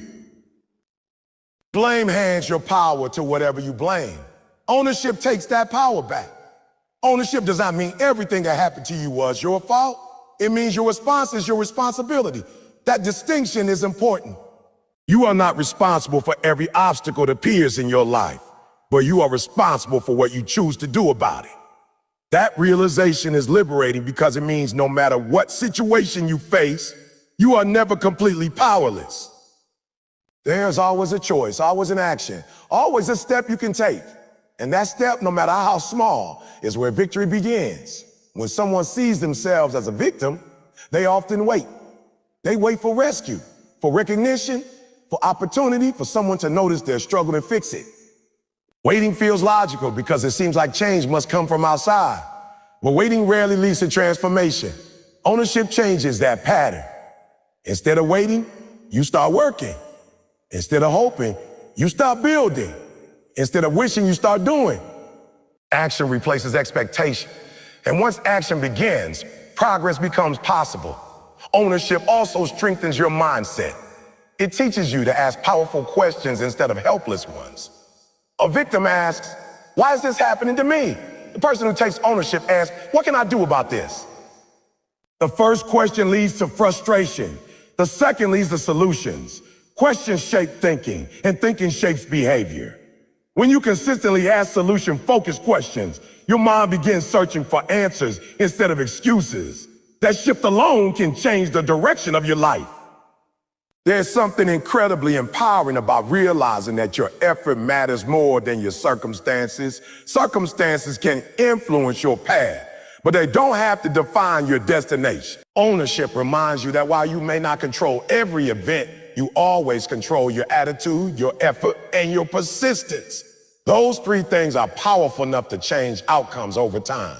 Blame hands your power to whatever you blame. Ownership takes that power back. Ownership does not mean everything that happened to you was your fault. It means your response is your responsibility. That distinction is important. You are not responsible for every obstacle that appears in your life, but you are responsible for what you choose to do about it. That realization is liberating because it means no matter what situation you face, you are never completely powerless. There's always a choice, always an action, always a step you can take. And that step, no matter how small, is where victory begins. When someone sees themselves as a victim, they often wait. They wait for rescue, for recognition, for opportunity, for someone to notice their struggle and fix it. Waiting feels logical because it seems like change must come from outside. But waiting rarely leads to transformation. Ownership changes that pattern. Instead of waiting, you start working. Instead of hoping, you start building. Instead of wishing, you start doing. Action replaces expectation. And once action begins, progress becomes possible. Ownership also strengthens your mindset. It teaches you to ask powerful questions instead of helpless ones. A victim asks, why is this happening to me? The person who takes ownership asks, what can I do about this? The first question leads to frustration. The second leads to solutions. Questions shape thinking, and thinking shapes behavior. When you consistently ask solution-focused questions, your mind begins searching for answers instead of excuses. That shift alone can change the direction of your life. There's something incredibly empowering about realizing that your effort matters more than your circumstances. Circumstances can influence your path, but they don't have to define your destination. Ownership reminds you that while you may not control every event, you always control your attitude, your effort, and your persistence. Those three things are powerful enough to change outcomes over time.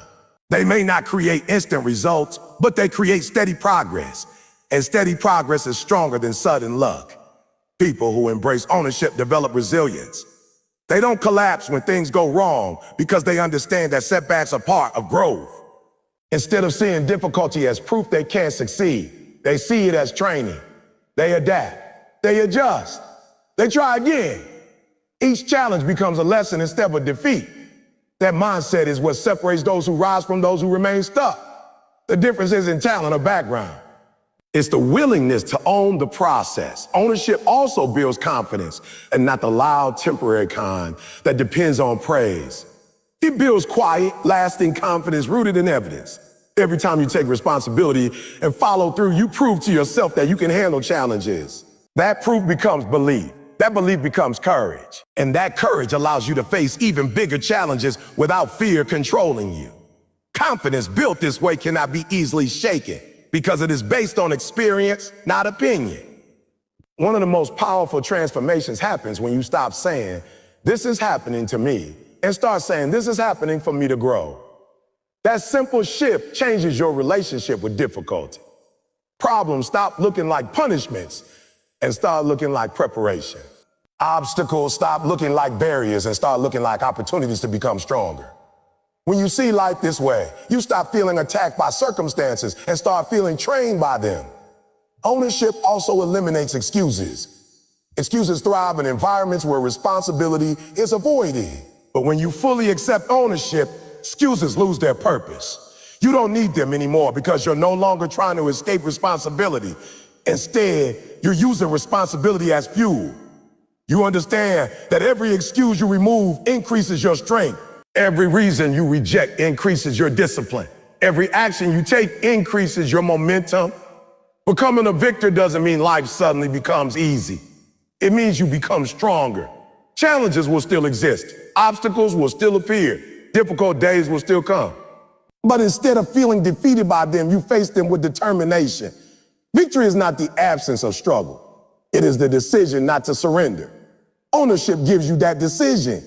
They may not create instant results, but they create steady progress. And steady progress is stronger than sudden luck. People who embrace ownership develop resilience. They don't collapse when things go wrong because they understand that setbacks are part of growth. Instead of seeing difficulty as proof they can't succeed, they see it as training. They adapt. They adjust. They try again. Each challenge becomes a lesson instead of a defeat. That mindset is what separates those who rise from those who remain stuck. The difference isn't talent or background. It's the willingness to own the process. Ownership also builds confidence, and not the loud, temporary kind that depends on praise. It builds quiet, lasting confidence rooted in evidence. Every time you take responsibility and follow through, you prove to yourself that you can handle challenges. That proof becomes belief. That belief becomes courage. And that courage allows you to face even bigger challenges without fear controlling you. Confidence built this way cannot be easily shaken because it is based on experience, not opinion. One of the most powerful transformations happens when you stop saying, "This is happening to me," and start saying, "This is happening for me to grow." That simple shift changes your relationship with difficulty. Problems stop looking like punishments and start looking like preparation. Obstacles stop looking like barriers and start looking like opportunities to become stronger. When you see life this way, you stop feeling attacked by circumstances and start feeling trained by them. Ownership also eliminates excuses. Excuses thrive in environments where responsibility is avoided. But when you fully accept ownership, excuses lose their purpose. You don't need them anymore because you're no longer trying to escape responsibility. Instead, you're using responsibility as fuel. You understand that every excuse you remove increases your strength. Every reason you reject increases your discipline. Every action you take increases your momentum. Becoming a victor doesn't mean life suddenly becomes easy. It means you become stronger. Challenges will still exist. Obstacles will still appear. Difficult days will still come. But instead of feeling defeated by them, you face them with determination. Victory is not the absence of struggle. It is the decision not to surrender. Ownership gives you that decision.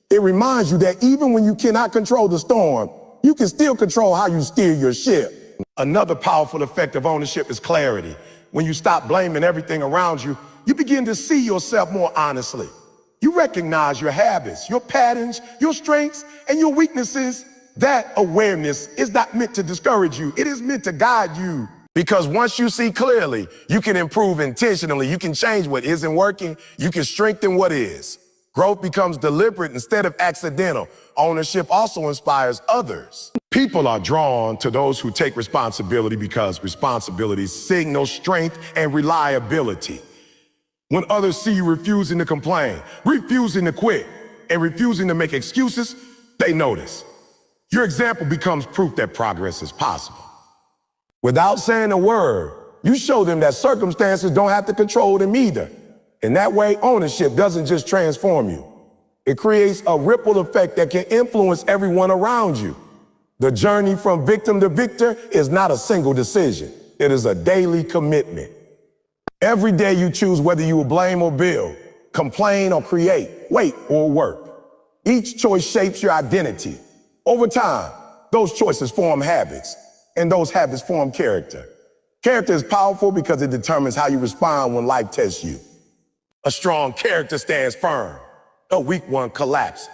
It reminds you that even when you cannot control the storm, you can still control how you steer your ship. Another powerful effect of ownership is clarity. When you stop blaming everything around you, you begin to see yourself more honestly. You recognize your habits, your patterns, your strengths, and your weaknesses. That awareness is not meant to discourage you. It is meant to guide you. Because once you see clearly, you can improve intentionally. You can change what isn't working. You can strengthen what is. Growth becomes deliberate instead of accidental. Ownership also inspires others. People are drawn to those who take responsibility because responsibility signals strength and reliability. When others see you refusing to complain, refusing to quit, and refusing to make excuses, they notice. Your example becomes proof that progress is possible. Without saying a word, you show them that circumstances don't have to control them either. In that way, ownership doesn't just transform you. It creates a ripple effect that can influence everyone around you. The journey from victim to victor is not a single decision. It is a daily commitment. Every day you choose whether you will blame or build, complain or create, wait or work. Each choice shapes your identity. Over time, those choices form habits, and those habits form character. Character is powerful because it determines how you respond when life tests you. A strong character stands firm. A weak one collapses.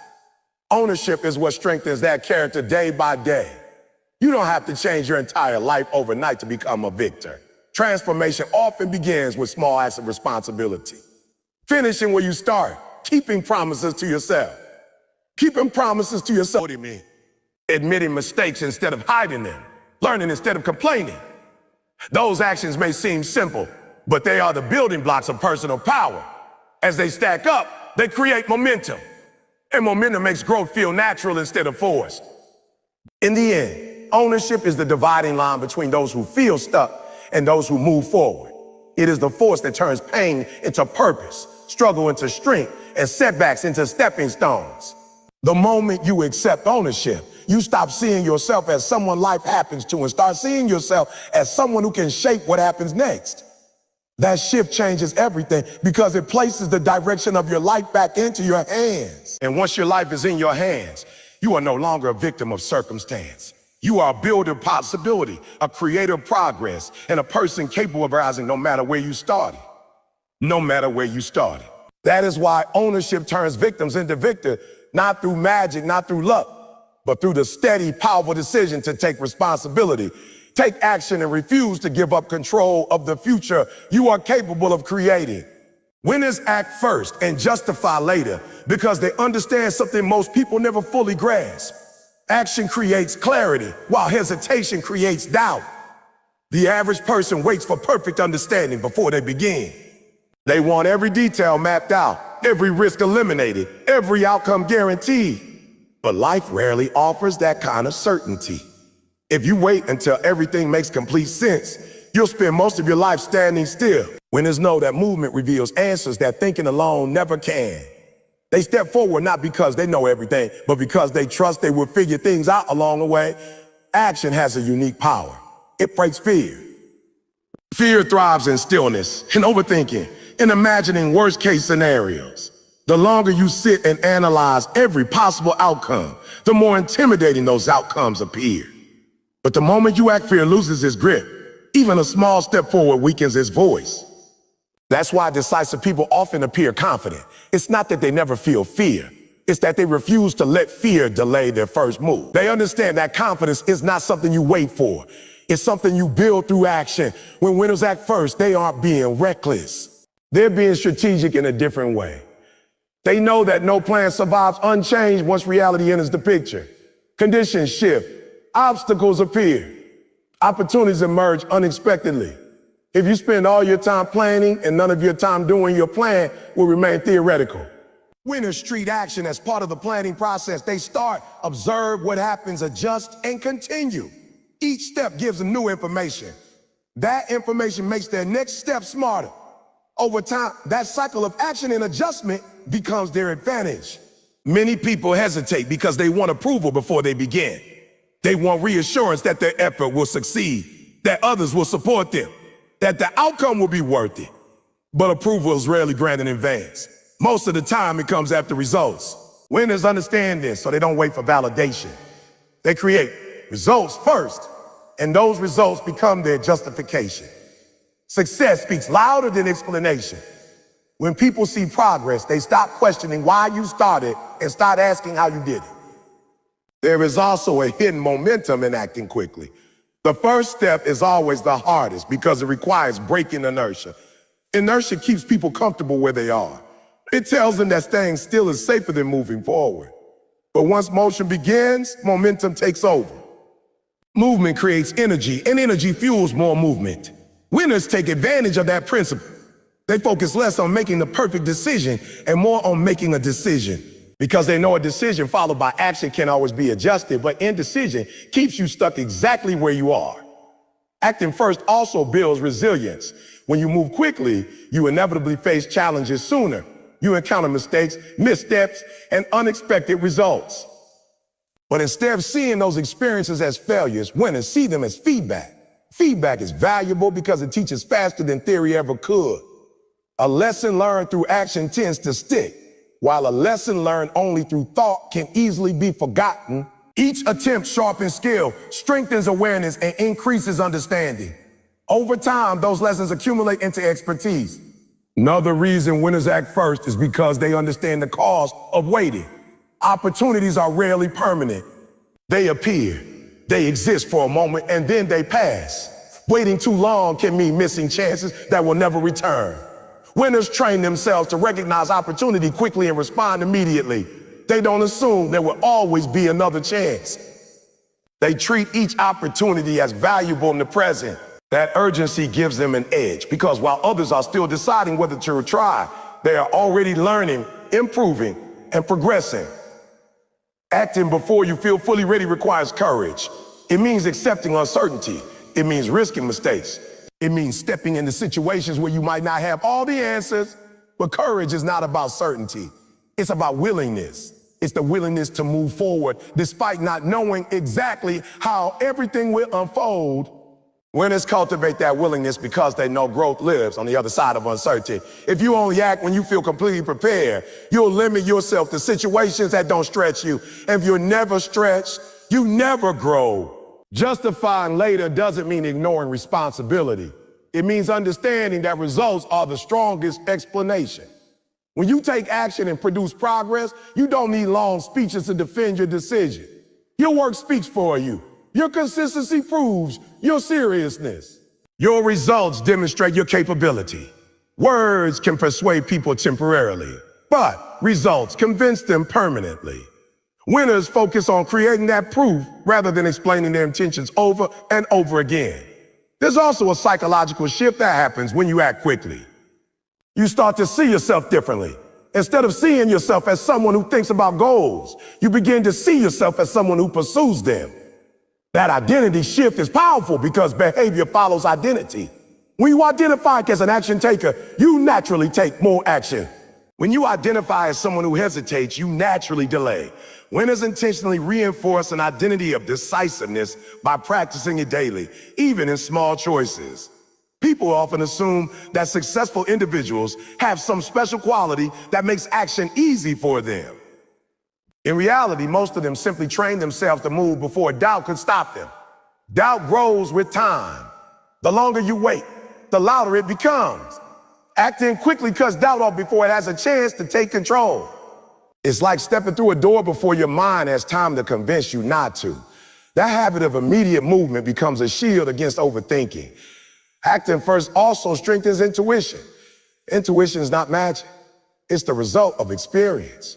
Ownership is what strengthens that character day by day. You don't have to change your entire life overnight to become a victor. Transformation often begins with small acts of responsibility. Finishing where you start, keeping promises to yourself. Keeping promises to yourself. What do you mean? Admitting mistakes instead of hiding them. Learning instead of complaining. Those actions may seem simple, but they are the building blocks of personal power. As they stack up, they create momentum. And momentum makes growth feel natural instead of forced. In the end, ownership is the dividing line between those who feel stuck and those who move forward. It is the force that turns pain into purpose, struggle into strength, and setbacks into stepping stones. The moment you accept ownership, you stop seeing yourself as someone life happens to and start seeing yourself as someone who can shape what happens next. That shift changes everything because it places the direction of your life back into your hands. And once your life is in your hands, you are no longer a victim of circumstance. You are a builder of possibility, a creator of progress, and a person capable of rising no matter where you started. No matter where you started. That is why ownership turns victims into victors, not through magic, not through luck, but through the steady, powerful decision to take responsibility, take action, and refuse to give up control of the future you are capable of creating. Winners act first and justify later because they understand something most people never fully grasp. Action creates clarity, while hesitation creates doubt. The average person waits for perfect understanding before they begin. They want every detail mapped out, every risk eliminated, every outcome guaranteed. But life rarely offers that kind of certainty. If you wait until everything makes complete sense, you'll spend most of your life standing still. Winners know that movement reveals answers that thinking alone never can. They step forward not because they know everything, but because they trust they will figure things out along the way. Action has a unique power. It breaks fear. Fear thrives in stillness, in overthinking, in imagining worst-case scenarios. The longer you sit and analyze every possible outcome, the more intimidating those outcomes appear. But the moment you act, fear loses its grip. Even a small step forward weakens its voice. That's why decisive people often appear confident. It's not that they never feel fear. It's that they refuse to let fear delay their first move. They understand that confidence is not something you wait for. It's something you build through action. When winners act first, they aren't being reckless. They're being strategic in a different way. They know that no plan survives unchanged once reality enters the picture. Conditions shift. Obstacles appear. Opportunities emerge unexpectedly. If you spend all your time planning and none of your time doing your plan will remain theoretical. Winners treat action as part of the planning process. They start, observe what happens, adjust, and continue. Each step gives them new information. That information makes their next step smarter. Over time, that cycle of action and adjustment becomes their advantage. Many people hesitate because they want approval before they begin. They want reassurance that their effort will succeed, that others will support them, that the outcome will be worth it. But approval is rarely granted in advance. Most of the time, it comes after results. Winners understand this, so they don't wait for validation. They create results first, and those results become their justification. Success speaks louder than explanation. When people see progress, they stop questioning why you started and start asking how you did it. There is also a hidden momentum in acting quickly. The first step is always the hardest because it requires breaking inertia. Inertia keeps people comfortable where they are. It tells them that staying still is safer than moving forward. But once motion begins, momentum takes over. Movement creates energy, and energy fuels more movement. Winners take advantage of that principle. They focus less on making the perfect decision and more on making a decision. Because they know a decision followed by action can always be adjusted, but indecision keeps you stuck exactly where you are. Acting first also builds resilience. When you move quickly, you inevitably face challenges sooner. You encounter mistakes, missteps, and unexpected results. But instead of seeing those experiences as failures, winners see them as feedback. Feedback is valuable because it teaches faster than theory ever could. A lesson learned through action tends to stick, while a lesson learned only through thought can easily be forgotten. Each attempt sharpens skill, strengthens awareness, and increases understanding. Over time, those lessons accumulate into expertise. Another reason winners act first is because they understand the cost of waiting. Opportunities are rarely permanent. They appear, they exist for a moment, and then they pass. Waiting too long can mean missing chances that will never return. Winners train themselves to recognize opportunity quickly and respond immediately. They don't assume there will always be another chance. They treat each opportunity as valuable in the present. That urgency gives them an edge because while others are still deciding whether to try, they are already learning, improving, and progressing. Acting before you feel fully ready requires courage. It means accepting uncertainty. It means risking mistakes. It means stepping into situations where you might not have all the answers, but courage is not about certainty. It's about willingness. It's the willingness to move forward despite not knowing exactly how everything will unfold. Winners cultivate that willingness because they know growth lives on the other side of uncertainty. If you only act when you feel completely prepared, you'll limit yourself to situations that don't stretch you. And if you're never stretched, you never grow. Justifying later doesn't mean ignoring responsibility. It means understanding that results are the strongest explanation. When you take action and produce progress, you don't need long speeches to defend your decision. Your work speaks for you. Your consistency proves your seriousness. Your results demonstrate your capability. Words can persuade people temporarily, but results convince them permanently. Winners focus on creating that proof rather than explaining their intentions over and over again. There's also a psychological shift that happens when you act quickly. You start to see yourself differently. Instead of seeing yourself as someone who thinks about goals, you begin to see yourself as someone who pursues them. That identity shift is powerful because behavior follows identity. When you identify as an action taker, you naturally take more action. When you identify as someone who hesitates, you naturally delay. Winners intentionally reinforce an identity of decisiveness by practicing it daily, even in small choices. People often assume that successful individuals have some special quality that makes action easy for them. In reality, most of them simply train themselves to move before doubt could stop them. Doubt grows with time. The longer you wait, the louder it becomes. Acting quickly cuts doubt off before it has a chance to take control. It's like stepping through a door before your mind has time to convince you not to. That habit of immediate movement becomes a shield against overthinking. Acting first also strengthens intuition. Intuition is not magic. It's the result of experience.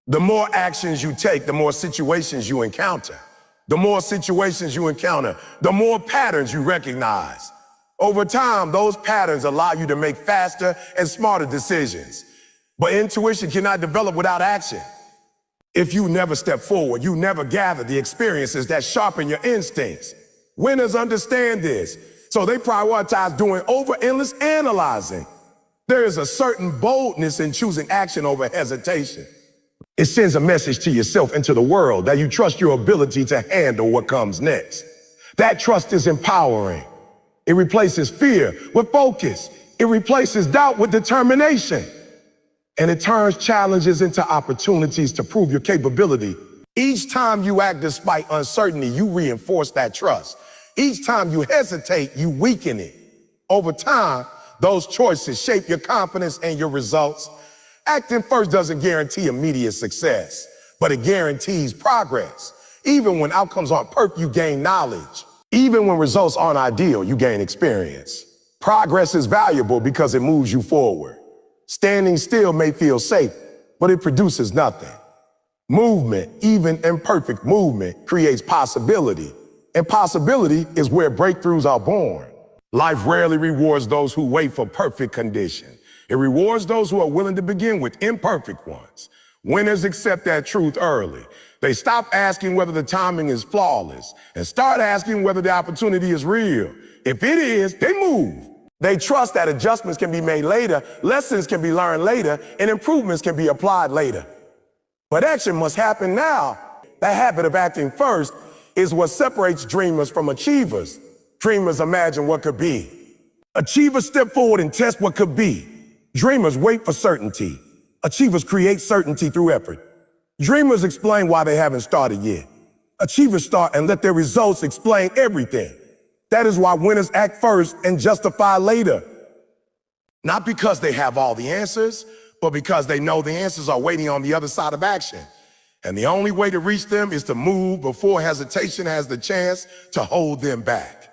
The more actions you take, the more situations you encounter. The more situations you encounter, the more patterns you recognize. Over time, those patterns allow you to make faster and smarter decisions. But intuition cannot develop without action. If you never step forward, you never gather the experiences that sharpen your instincts. Winners understand this, so they prioritize doing over endless analyzing. There is a certain boldness in choosing action over hesitation. It sends a message to yourself and to the world that you trust your ability to handle what comes next. That trust is empowering. It replaces fear with focus. It replaces doubt with determination. And it turns challenges into opportunities to prove your capability. Each time you act despite uncertainty, you reinforce that trust. Each time you hesitate, you weaken it. Over time, those choices shape your confidence and your results. Acting first doesn't guarantee immediate success, but it guarantees progress. Even when outcomes aren't perfect, you gain knowledge. Even when results aren't ideal, you gain experience. Progress is valuable because it moves you forward. Standing still may feel safe, but it produces nothing. Movement, even imperfect movement, creates possibility. And possibility is where breakthroughs are born. Life rarely rewards those who wait for perfect conditions. It rewards those who are willing to begin with imperfect ones. Winners accept that truth early. They stop asking whether the timing is flawless and start asking whether the opportunity is real. If it is, they move. They trust that adjustments can be made later, lessons can be learned later, and improvements can be applied later. But action must happen now. That habit of acting first is what separates dreamers from achievers. Dreamers imagine what could be. Achievers step forward and test what could be. Dreamers wait for certainty. Achievers create certainty through effort. Dreamers explain why they haven't started yet. Achievers start and let their results explain everything. That is why winners act first and justify later. Not because they have all the answers, but because they know the answers are waiting on the other side of action. And the only way to reach them is to move before hesitation has the chance to hold them back.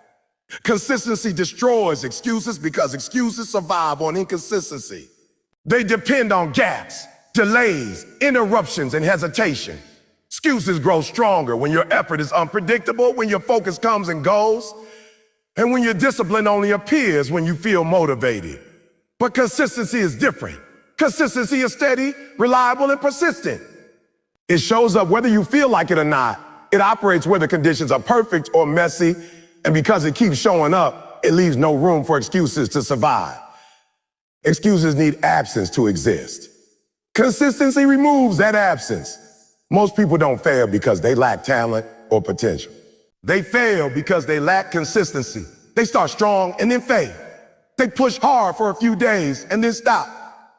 Consistency destroys excuses because excuses survive on inconsistency. They depend on gaps, delays, interruptions, and hesitation. Excuses grow stronger when your effort is unpredictable, when your focus comes and goes, and when your discipline only appears when you feel motivated. But consistency is different. Consistency is steady, reliable, and persistent. It shows up whether you feel like it or not. It operates whether conditions are perfect or messy, and because it keeps showing up, it leaves no room for excuses to survive. Excuses need absence to exist. Consistency removes that absence. Most people don't fail because they lack talent or potential. They fail because they lack consistency. They start strong and then fail. They push hard for a few days and then stop.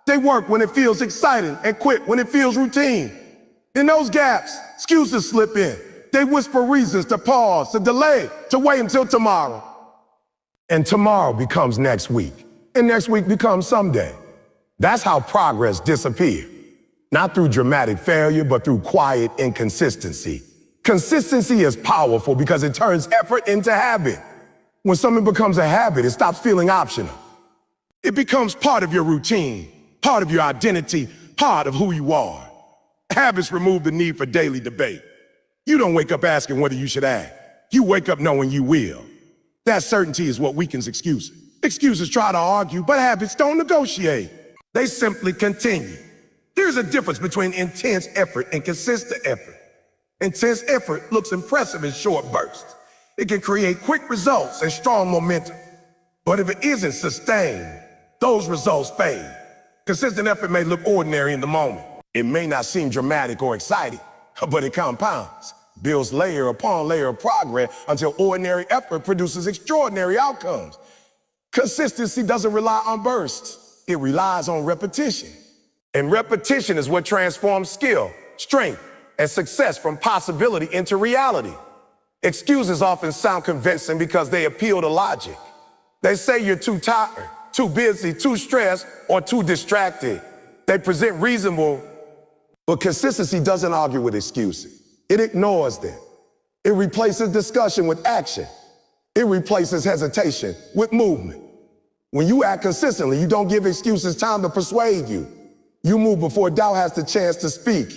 They work when it feels exciting and quit when it feels routine. In those gaps, excuses slip in. They whisper reasons to pause, to delay, to wait until tomorrow. And tomorrow becomes next week. And next week becomes someday. That's how progress disappears. Not through dramatic failure, but through quiet inconsistency. Consistency is powerful because it turns effort into habit. When something becomes a habit, it stops feeling optional. It becomes part of your routine, part of your identity, part of who you are. Habits remove the need for daily debate. You don't wake up asking whether you should act. You wake up knowing you will. That certainty is what weakens excuses. Excuses try to argue, but habits don't negotiate. They simply continue. There's a difference between intense effort and consistent effort. Intense effort looks impressive in short bursts. It can create quick results and strong momentum. But if it isn't sustained, those results fade. Consistent effort may look ordinary in the moment. It may not seem dramatic or exciting, but it compounds, builds layer upon layer of progress until ordinary effort produces extraordinary outcomes. Consistency doesn't rely on bursts. It relies on repetition. And repetition is what transforms skill, strength, and success from possibility into reality. Excuses often sound convincing because they appeal to logic. They say you're too tired, too busy, too stressed, or too distracted. They present reasonable, but consistency doesn't argue with excuses. It ignores them. It replaces discussion with action. It replaces hesitation with movement. When you act consistently, you don't give excuses time to persuade you. You move before doubt has the chance to speak.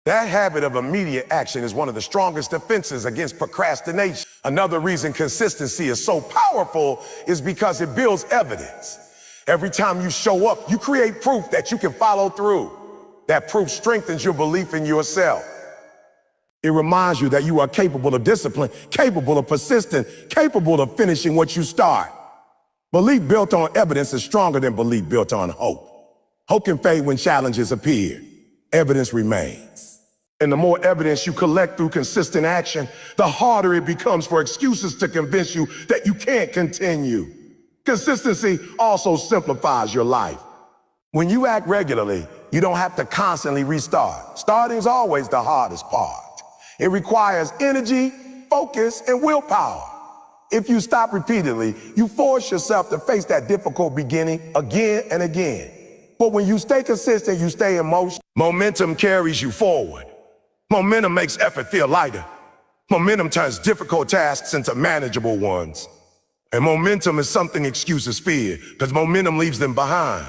That habit of immediate action is one of the strongest defenses against procrastination. Another reason consistency is so powerful is because it builds evidence. Every time you show up, you create proof that you can follow through. That proof strengthens your belief in yourself. It reminds you that you are capable of discipline, capable of persistence, capable of finishing what you start. Belief built on evidence is stronger than belief built on hope. Hope can fade when challenges appear. Evidence remains. And the more evidence you collect through consistent action, the harder it becomes for excuses to convince you that you can't continue. Consistency also simplifies your life. When you act regularly, you don't have to constantly restart. Starting is always the hardest part. It requires energy, focus, and willpower. If you stop repeatedly, you force yourself to face that difficult beginning again and again. But when you stay consistent, you stay in motion. Momentum carries you forward. Momentum makes effort feel lighter. Momentum turns difficult tasks into manageable ones. And momentum is something excuses fear, because momentum leaves them behind.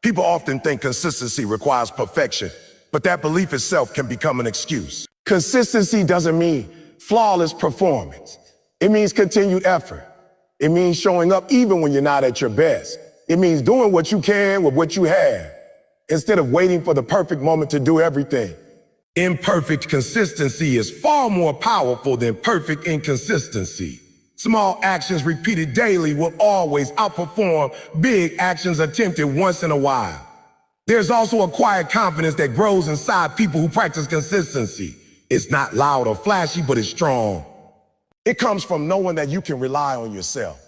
People often think consistency requires perfection, but that belief itself can become an excuse. Consistency doesn't mean flawless performance. It means continued effort. It means showing up even when you're not at your best. It means doing what you can with what you have, instead of waiting for the perfect moment to do everything. Imperfect consistency is far more powerful than perfect inconsistency. Small actions repeated daily will always outperform big actions attempted once in a while. There's also a quiet confidence that grows inside people who practice consistency. It's not loud or flashy, but it's strong. It comes from knowing that you can rely on yourself.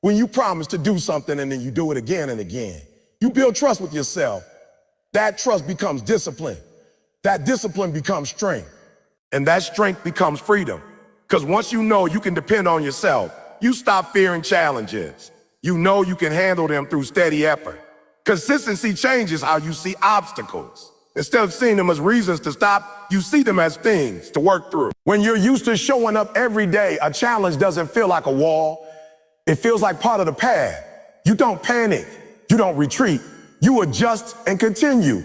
When you promise to do something and then you do it again and again, you build trust with yourself. That trust becomes discipline. That discipline becomes strength. And that strength becomes freedom. Because once you know you can depend on yourself, you stop fearing challenges. You know you can handle them through steady effort. Consistency changes how you see obstacles. Instead of seeing them as reasons to stop, you see them as things to work through. When you're used to showing up every day, a challenge doesn't feel like a wall. It feels like part of the path. You don't panic. You don't retreat. You adjust and continue.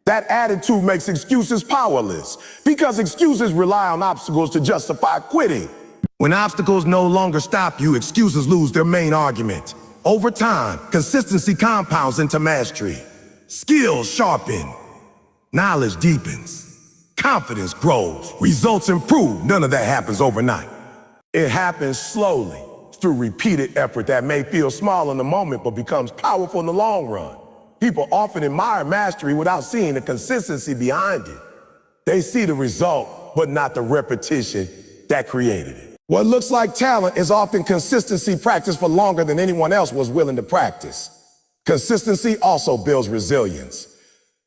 That attitude makes excuses powerless, because excuses rely on obstacles to justify quitting. When obstacles no longer stop you, excuses lose their main argument. Over time, consistency compounds into mastery. Skills sharpen. Knowledge deepens. Confidence grows. Results improve. None of that happens overnight. It happens slowly, through repeated effort that may feel small in the moment but becomes powerful in the long run. People often admire mastery without seeing the consistency behind it. They see the result, but not the repetition that created it. What looks like talent is often consistency practiced for longer than anyone else was willing to practice. Consistency also builds resilience.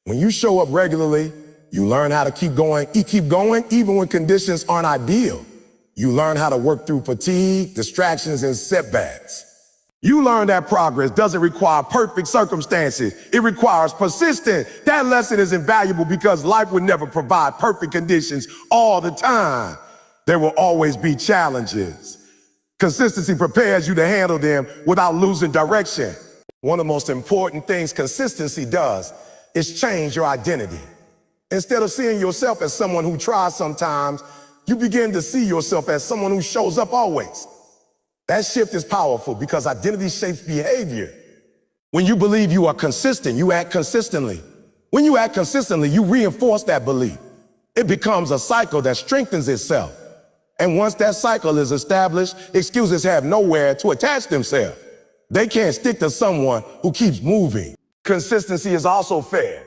When you show up regularly, you learn how to keep going even when conditions aren't ideal. You learn how to work through fatigue, distractions, and setbacks. You learn that progress doesn't require perfect circumstances. It requires persistence. That lesson is invaluable because life would never provide perfect conditions all the time. There will always be challenges. Consistency prepares you to handle them without losing direction. One of the most important things consistency does is change your identity. Instead of seeing yourself as someone who tries sometimes, you begin to see yourself as someone who shows up always. That shift is powerful because identity shapes behavior. When you believe you are consistent, you act consistently. When you act consistently, you reinforce that belief. It becomes a cycle that strengthens itself. And once that cycle is established, excuses have nowhere to attach themselves. They can't stick to someone who keeps moving. Consistency is also fair.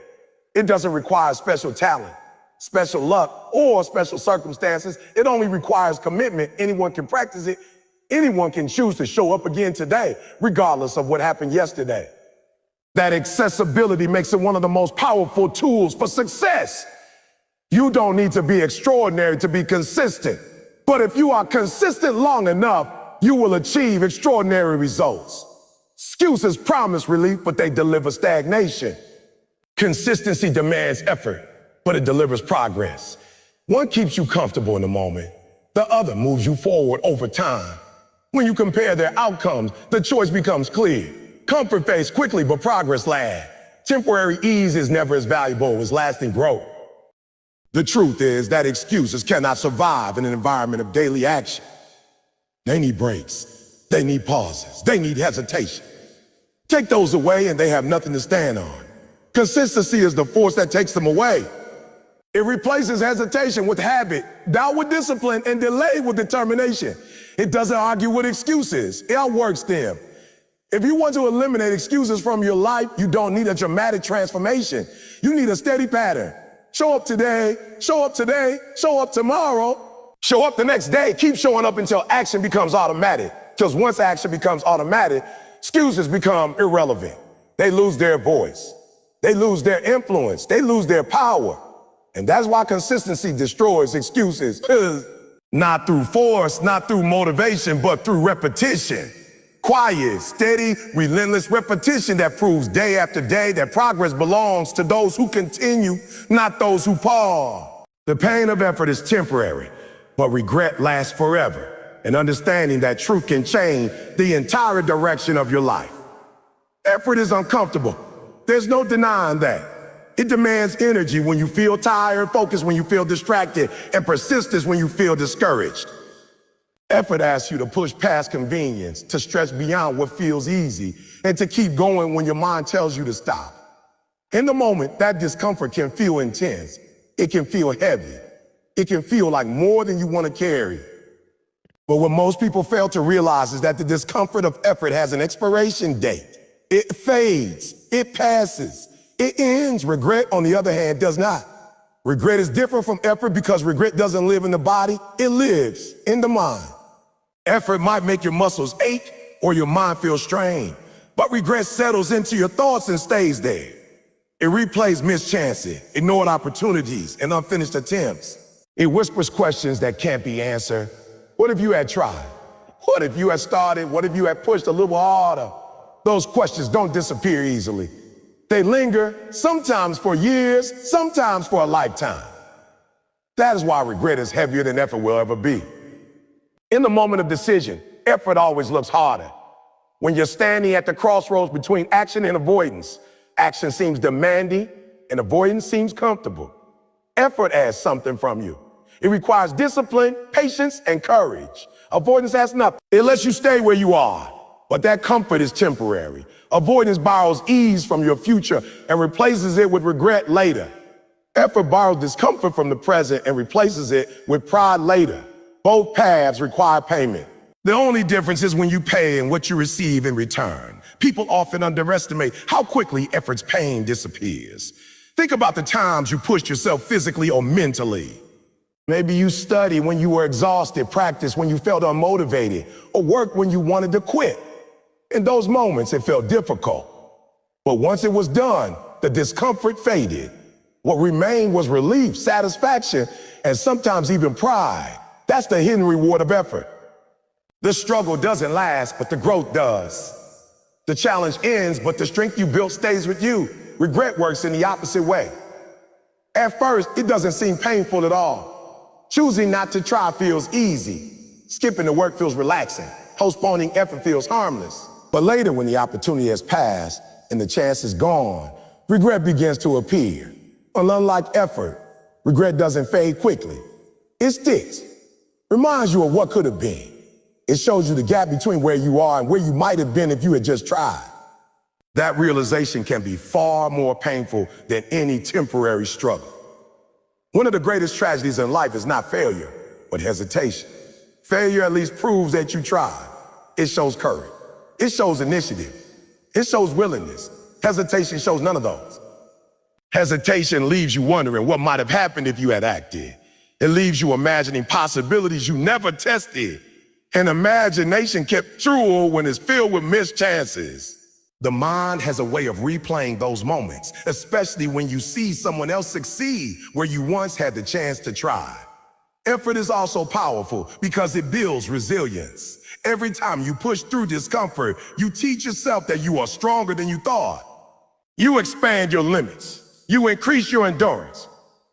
It doesn't require special talent, special luck, or special circumstances. It only requires commitment. Anyone can practice it. Anyone can choose to show up again today, regardless of what happened yesterday. That accessibility makes it one of the most powerful tools for success. You don't need to be extraordinary to be consistent. But if you are consistent long enough, you will achieve extraordinary results. Excuses promise relief, but they deliver stagnation. Consistency demands effort, but it delivers progress. One keeps you comfortable in the moment. The other moves you forward over time. When you compare their outcomes, the choice becomes clear. Comfort fades quickly, but progress lasts. Temporary ease is never as valuable as lasting growth. The truth is that excuses cannot survive in an environment of daily action. They need breaks. They need pauses. They need hesitation. Take those away and they have nothing to stand on. Consistency is the force that takes them away. It replaces hesitation with habit, doubt with discipline, and delay with determination. It doesn't argue with excuses. It outworks them. If you want to eliminate excuses from your life, you don't need a dramatic transformation. You need a steady pattern. Show up today, show up today, show up tomorrow, show up the next day. Keep showing up until action becomes automatic. Because once action becomes automatic, excuses become irrelevant. They lose their voice. They lose their influence. They lose their power. And that's why consistency destroys excuses. Not through force, not through motivation, but through repetition. Quiet, steady, relentless repetition that proves day after day that progress belongs to those who continue, not those who pause. The pain of effort is temporary, but regret lasts forever. And understanding that truth can change the entire direction of your life. Effort is uncomfortable. There's no denying that. It demands energy when you feel tired, focus when you feel distracted, and persistence when you feel discouraged. Effort asks you to push past convenience, to stretch beyond what feels easy, and to keep going when your mind tells you to stop. In the moment, that discomfort can feel intense. It can feel heavy. It can feel like more than you want to carry. But what most people fail to realize is that the discomfort of effort has an expiration date. It fades. It passes. It ends. Regret, on the other hand, does not. Regret is different from effort because regret doesn't live in the body. It lives in the mind. Effort might make your muscles ache or your mind feel strained, but regret settles into your thoughts and stays there. It replays missed chances, ignored opportunities, and unfinished attempts. It whispers questions that can't be answered. What if you had tried? What if you had started? What if you had pushed a little harder? Those questions don't disappear easily. They linger, sometimes for years, sometimes for a lifetime. That is why regret is heavier than effort will ever be. In the moment of decision, effort always looks harder. When you're standing at the crossroads between action and avoidance, action seems demanding and avoidance seems comfortable. Effort asks something from you. It requires discipline, patience, and courage. Avoidance asks nothing. It lets you stay where you are, but that comfort is temporary. Avoidance borrows ease from your future and replaces it with regret later. Effort borrows discomfort from the present and replaces it with pride later. Both paths require payment. The only difference is when you pay and what you receive in return. People often underestimate how quickly effort's pain disappears. Think about the times you pushed yourself physically or mentally. Maybe you studied when you were exhausted, practiced when you felt unmotivated, or worked when you wanted to quit. In those moments, it felt difficult. But once it was done, the discomfort faded. What remained was relief, satisfaction, and sometimes even pride. That's the hidden reward of effort. The struggle doesn't last, but the growth does. The challenge ends, but the strength you built stays with you. Regret works in the opposite way. At first, it doesn't seem painful at all. Choosing not to try feels easy. Skipping the work feels relaxing. Postponing effort feels harmless. But later, when the opportunity has passed and the chance is gone, regret begins to appear. And unlike effort, regret doesn't fade quickly. It sticks. Reminds you of what could have been. It shows you the gap between where you are and where you might have been if you had just tried. That realization can be far more painful than any temporary struggle. One of the greatest tragedies in life is not failure, but hesitation. Failure at least proves that you tried. It shows courage. It shows initiative. It shows willingness. Hesitation shows none of those. Hesitation leaves you wondering what might have happened if you had acted. It leaves you imagining possibilities you never tested. And imagination kept true when it's filled with missed chances. The mind has a way of replaying those moments, especially when you see someone else succeed where you once had the chance to try. Effort is also powerful because it builds resilience. Every time you push through discomfort, you teach yourself that you are stronger than you thought. You expand your limits. You increase your endurance.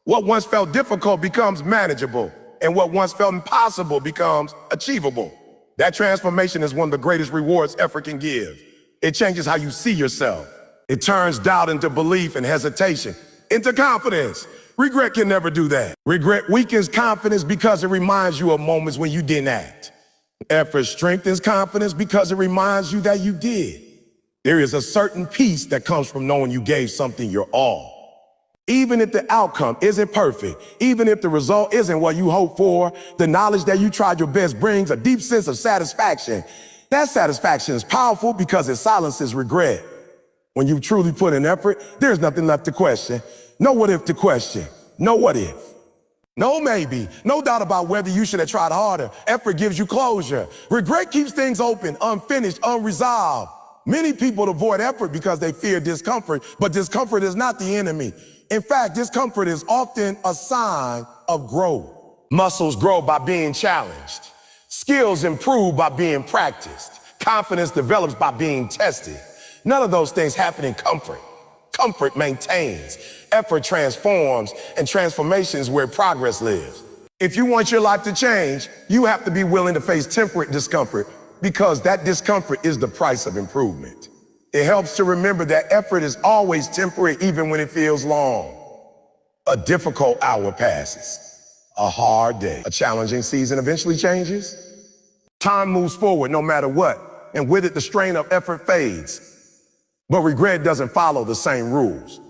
What once felt difficult becomes manageable, and what once felt impossible becomes achievable. That transformation is one of the greatest rewards effort can give. It changes how you see yourself. It turns doubt into belief and hesitation into confidence. Regret can never do that. Regret weakens confidence because it reminds you of moments when you didn't act. Effort strengthens confidence because it reminds you that you did. There is a certain peace that comes from knowing you gave something your all. Even if the outcome isn't perfect, even if the result isn't what you hoped for, the knowledge that you tried your best brings a deep sense of satisfaction. That satisfaction is powerful because it silences regret. When you truly put in effort, there's nothing left to question. No what if to question. No what if. No maybe. No doubt about whether you should have tried harder. Effort gives you closure. Regret keeps things open, unfinished, unresolved. Many people avoid effort because they fear discomfort, but discomfort is not the enemy. In fact, discomfort is often a sign of growth. Muscles grow by being challenged. Skills improve by being practiced. Confidence develops by being tested. None of those things happen in comfort. Comfort maintains. Effort transforms, and transformation is where progress lives. If you want your life to change, you have to be willing to face temporary discomfort because that discomfort is the price of improvement. It helps to remember that effort is always temporary even when it feels long. A difficult hour passes. A hard day. A challenging season eventually changes. Time moves forward no matter what, and with it the strain of effort fades. But regret doesn't follow the same rules.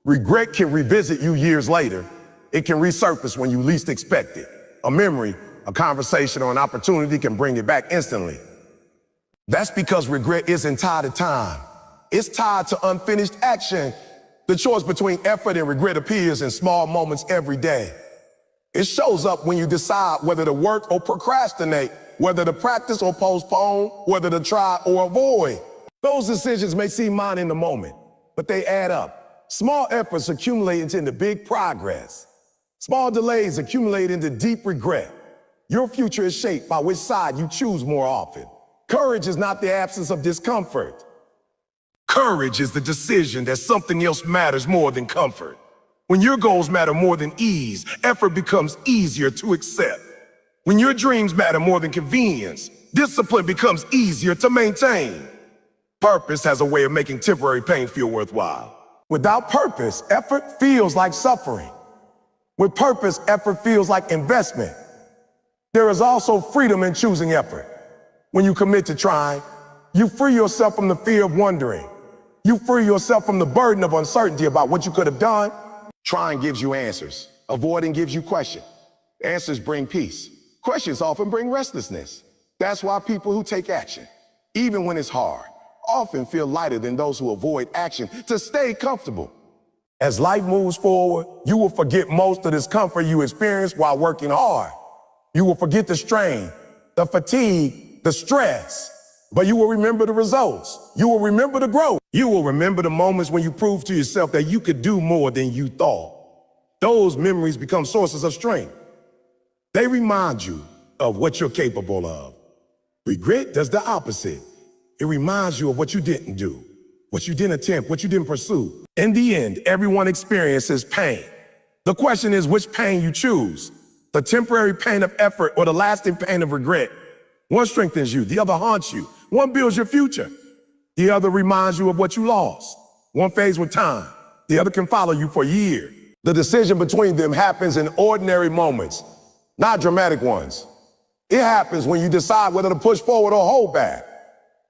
Regret can revisit you years later. It can resurface when you least expect it. A memory, a conversation, or an opportunity can bring it back instantly. That's because regret isn't tied to time. It's tied to unfinished action. The choice between effort and regret appears in small moments every day. It shows up when you decide whether to work or procrastinate, whether to practice or postpone, whether to try or avoid. Those decisions may seem minor in the moment, but they add up. Small efforts accumulate into big progress. Small delays accumulate into deep regret. Your future is shaped by which side you choose more often. Courage is not the absence of discomfort. Courage is the decision that something else matters more than comfort. When your goals matter more than ease, effort becomes easier to accept. When your dreams matter more than convenience, discipline becomes easier to maintain. Purpose has a way of making temporary pain feel worthwhile. Without purpose, effort feels like suffering. With purpose, effort feels like investment. There is also freedom in choosing effort. When you commit to trying, you free yourself from the fear of wondering. You free yourself from the burden of uncertainty about what you could have done. Trying gives you answers. Avoiding gives you questions. Answers bring peace. Questions often bring restlessness. That's why people who take action, even when it's hard, often feel lighter than those who avoid action to stay comfortable. As life moves forward, you will forget most of the discomfort you experienced while working hard. You will forget the strain, the fatigue, the stress, but you will remember the results. You will remember the growth. You will remember the moments when you proved to yourself that you could do more than you thought. Those memories become sources of strength. They remind you of what you're capable of. Regret does the opposite. It reminds you of what you didn't do, what you didn't attempt, what you didn't pursue. In the end, everyone experiences pain. The question is which pain you choose, the temporary pain of effort or the lasting pain of regret. One strengthens you, the other haunts you. One builds your future, the other reminds you of what you lost. One fades with time, the other can follow you for years. The decision between them happens in ordinary moments, not dramatic ones. It happens when you decide whether to push forward or hold back.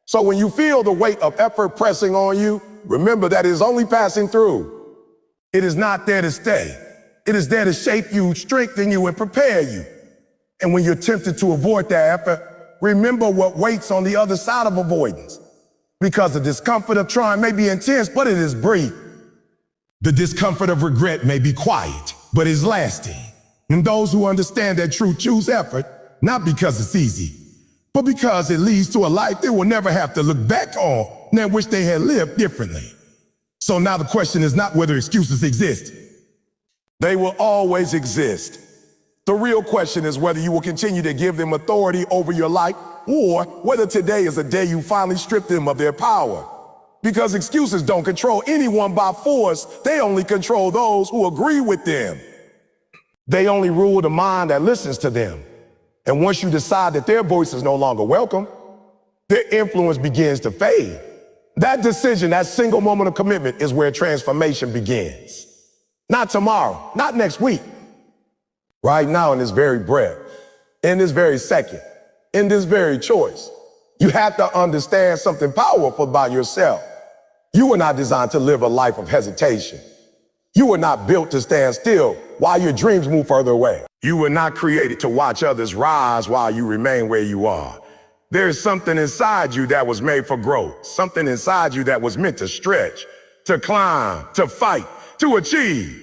So when you feel the weight of effort pressing on you, remember that it is only passing through. It is not there to stay. It is there to shape you, strengthen you, and prepare you. And when you're tempted to avoid that effort, remember what waits on the other side of avoidance. Because the discomfort of trying may be intense, but it is brief. The discomfort of regret may be quiet, but is lasting. And those who understand that truth choose effort, not because it's easy, but because it leads to a life they will never have to look back on and wish they had lived differently. So now the question is not whether excuses exist. They will always exist. The real question is whether you will continue to give them authority over your life or whether today is a day you finally strip them of their power. Because excuses don't control anyone by force, they only control those who agree with them. They only rule the mind that listens to them. And once you decide that their voice is no longer welcome, their influence begins to fade. That decision, that single moment of commitment is where transformation begins. Not tomorrow, not next week. Right now in this very breath, in this very second, in this very choice. You have to understand something powerful about yourself. You were not designed to live a life of hesitation. You were not built to stand still while your dreams move further away. You were not created to watch others rise while you remain where you are. There's something inside you that was made for growth, something inside you that was meant to stretch, to climb, to fight, to achieve.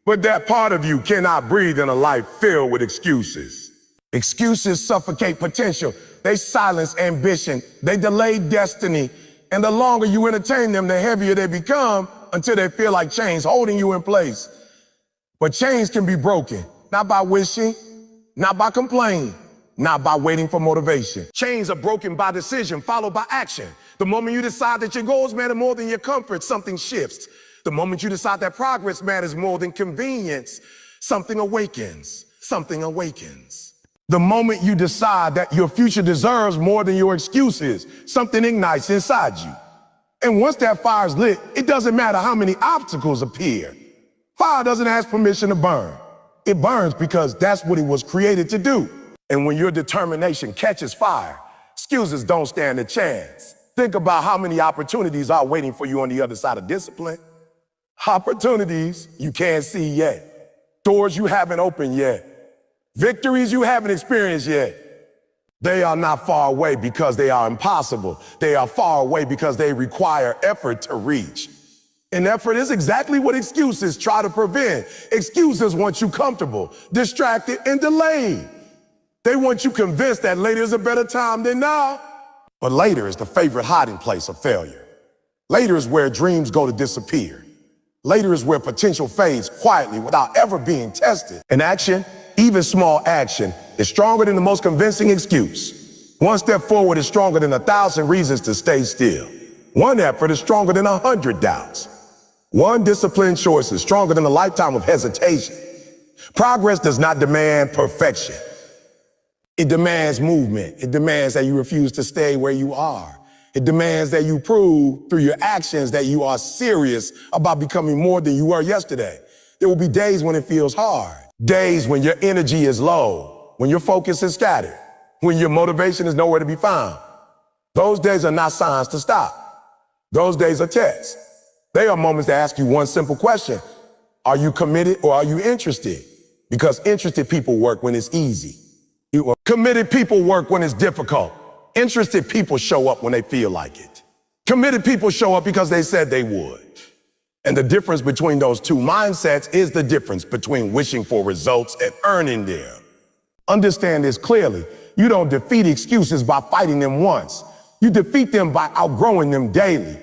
But that part of you cannot breathe in a life filled with excuses. Excuses suffocate potential. They silence ambition. They delay destiny. And the longer you entertain them, the heavier they become until they feel like chains holding you in place. But chains can be broken, not by wishing, not by complaining, not by waiting for motivation. Chains are broken by decision, followed by action. The moment you decide that your goals matter more than your comfort, something shifts. The moment you decide that progress matters more than convenience, something awakens, something awakens. The moment you decide that your future deserves more than your excuses, something ignites inside you. And once that fire's lit, it doesn't matter how many obstacles appear. Fire doesn't ask permission to burn. It burns because that's what it was created to do. And when your determination catches fire, excuses don't stand a chance. Think about how many opportunities are waiting for you on the other side of discipline. Opportunities you can't see yet. Doors you haven't opened yet. Victories you haven't experienced yet. They are not far away because they are impossible. They are far away because they require effort to reach. And effort is exactly what excuses try to prevent. Excuses want you comfortable, distracted, and delayed. They want you convinced that later is a better time than now. But later is the favorite hiding place of failure. Later is where dreams go to disappear. Later is where potential fades quietly without ever being tested. And action, even small action, is stronger than the most convincing excuse. One step forward is stronger than 1,000 reasons to stay still. One effort is stronger than 100 doubts. One disciplined choice is stronger than a lifetime of hesitation. Progress does not demand perfection. It demands movement. It demands that you refuse to stay where you are. It demands that you prove through your actions that you are serious about becoming more than you were yesterday. There will be days when it feels hard. Days when your energy is low, when your focus is scattered, when your motivation is nowhere to be found. Those days are not signs to stop. Those days are tests. They are moments to ask you one simple question. Are you committed or are you interested? Because interested people work when it's easy. Committed people work when it's difficult. Interested people show up when they feel like it. Committed people show up because they said they would. And the difference between those two mindsets is the difference between wishing for results and earning them. Understand this clearly. You don't defeat excuses by fighting them once. You defeat them by outgrowing them daily.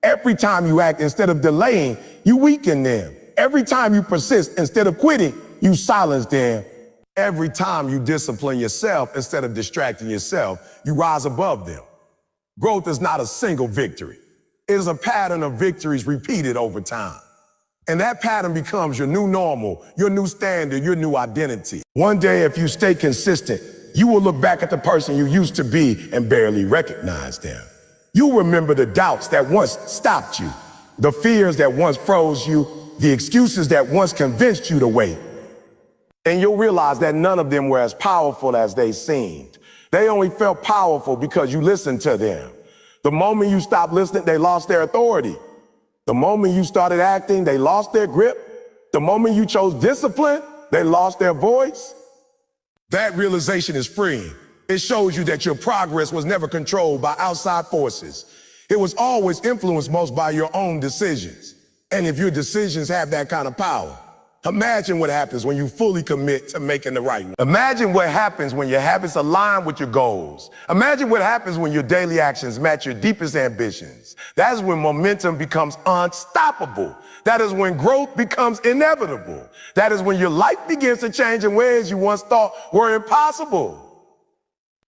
Every time you act instead of delaying, you weaken them. Every time you persist instead of quitting, you silence them. Every time you discipline yourself instead of distracting yourself, you rise above them. Growth is not a single victory. It is a pattern of victories repeated over time. And that pattern becomes your new normal, your new standard, your new identity. One day, if you stay consistent, you will look back at the person you used to be and barely recognize them. You'll remember the doubts that once stopped you, the fears that once froze you, the excuses that once convinced you to wait. And you'll realize that none of them were as powerful as they seemed. They only felt powerful because you listened to them. The moment you stopped listening, they lost their authority. The moment you started acting, they lost their grip. The moment you chose discipline, they lost their voice. That realization is freeing. It shows you that your progress was never controlled by outside forces. It was always influenced most by your own decisions. And if your decisions have that kind of power, imagine what happens when you fully commit to making the right one. Imagine what happens when your habits align with your goals. Imagine what happens when your daily actions match your deepest ambitions. That is when momentum becomes unstoppable. That is when growth becomes inevitable. That is when your life begins to change in ways you once thought were impossible.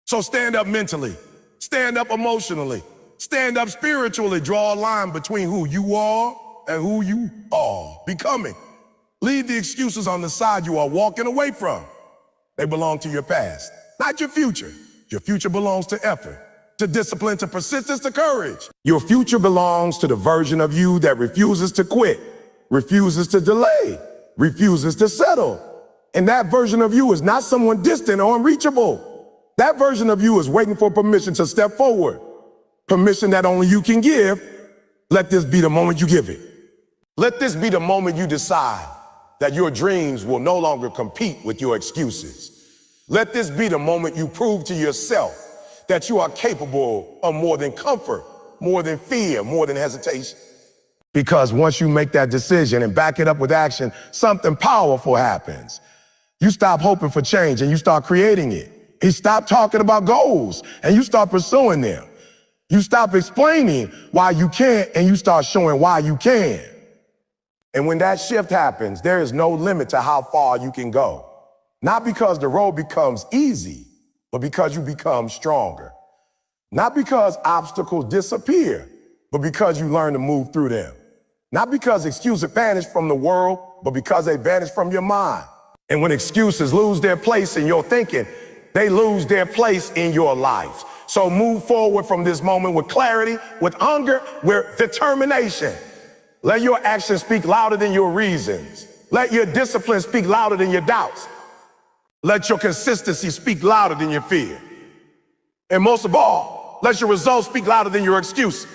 So stand up mentally, stand up emotionally, stand up spiritually, draw a line between who you are and who you are becoming. Leave the excuses on the side you are walking away from. They belong to your past, not your future. Your future belongs to effort, to discipline, to persistence, to courage. Your future belongs to the version of you that refuses to quit, refuses to delay, refuses to settle. And that version of you is not someone distant or unreachable. That version of you is waiting for permission to step forward, permission that only you can give. Let this be the moment you give it. Let this be the moment you decide that your dreams will no longer compete with your excuses. Let this be the moment you prove to yourself that you are capable of more than comfort, more than fear, more than hesitation. Because once you make that decision and back it up with action, something powerful happens. You stop hoping for change and you start creating it. You stop talking about goals and you start pursuing them. You stop explaining why you can't and you start showing why you can. And when that shift happens, there is no limit to how far you can go. Not because the road becomes easy, but because you become stronger. Not because obstacles disappear, but because you learn to move through them. Not because excuses vanish from the world, but because they vanish from your mind. And when excuses lose their place in your thinking, they lose their place in your life. So move forward from this moment with clarity, with hunger, with determination. Let your actions speak louder than your reasons. Let your discipline speak louder than your doubts. Let your consistency speak louder than your fear. And most of all, let your results speak louder than your excuses.